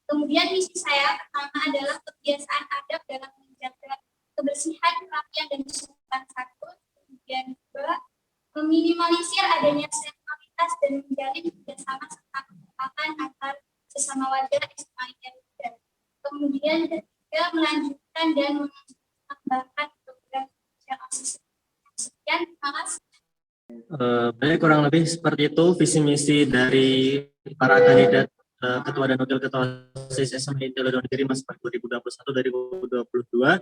Kemudian misi saya pertama adalah kebiasaan adab dalam menjaga kebersihan, kerapian, dan kesopanan santun. Kemudian kedua, meminimalisir adanya senioritas dan menjalin kerjasama serta kesepakatan antar sesama warga SMA ITB. Kemudian ketiga, melanjutkan dan mengembangkan program kerja OSIS. Sekian, terima kasih. Baik, kurang lebih seperti itu visi misi dari para kandidat ketua dan wakil ketua OSIS SMA ITB Negeri Mas 2021-2022.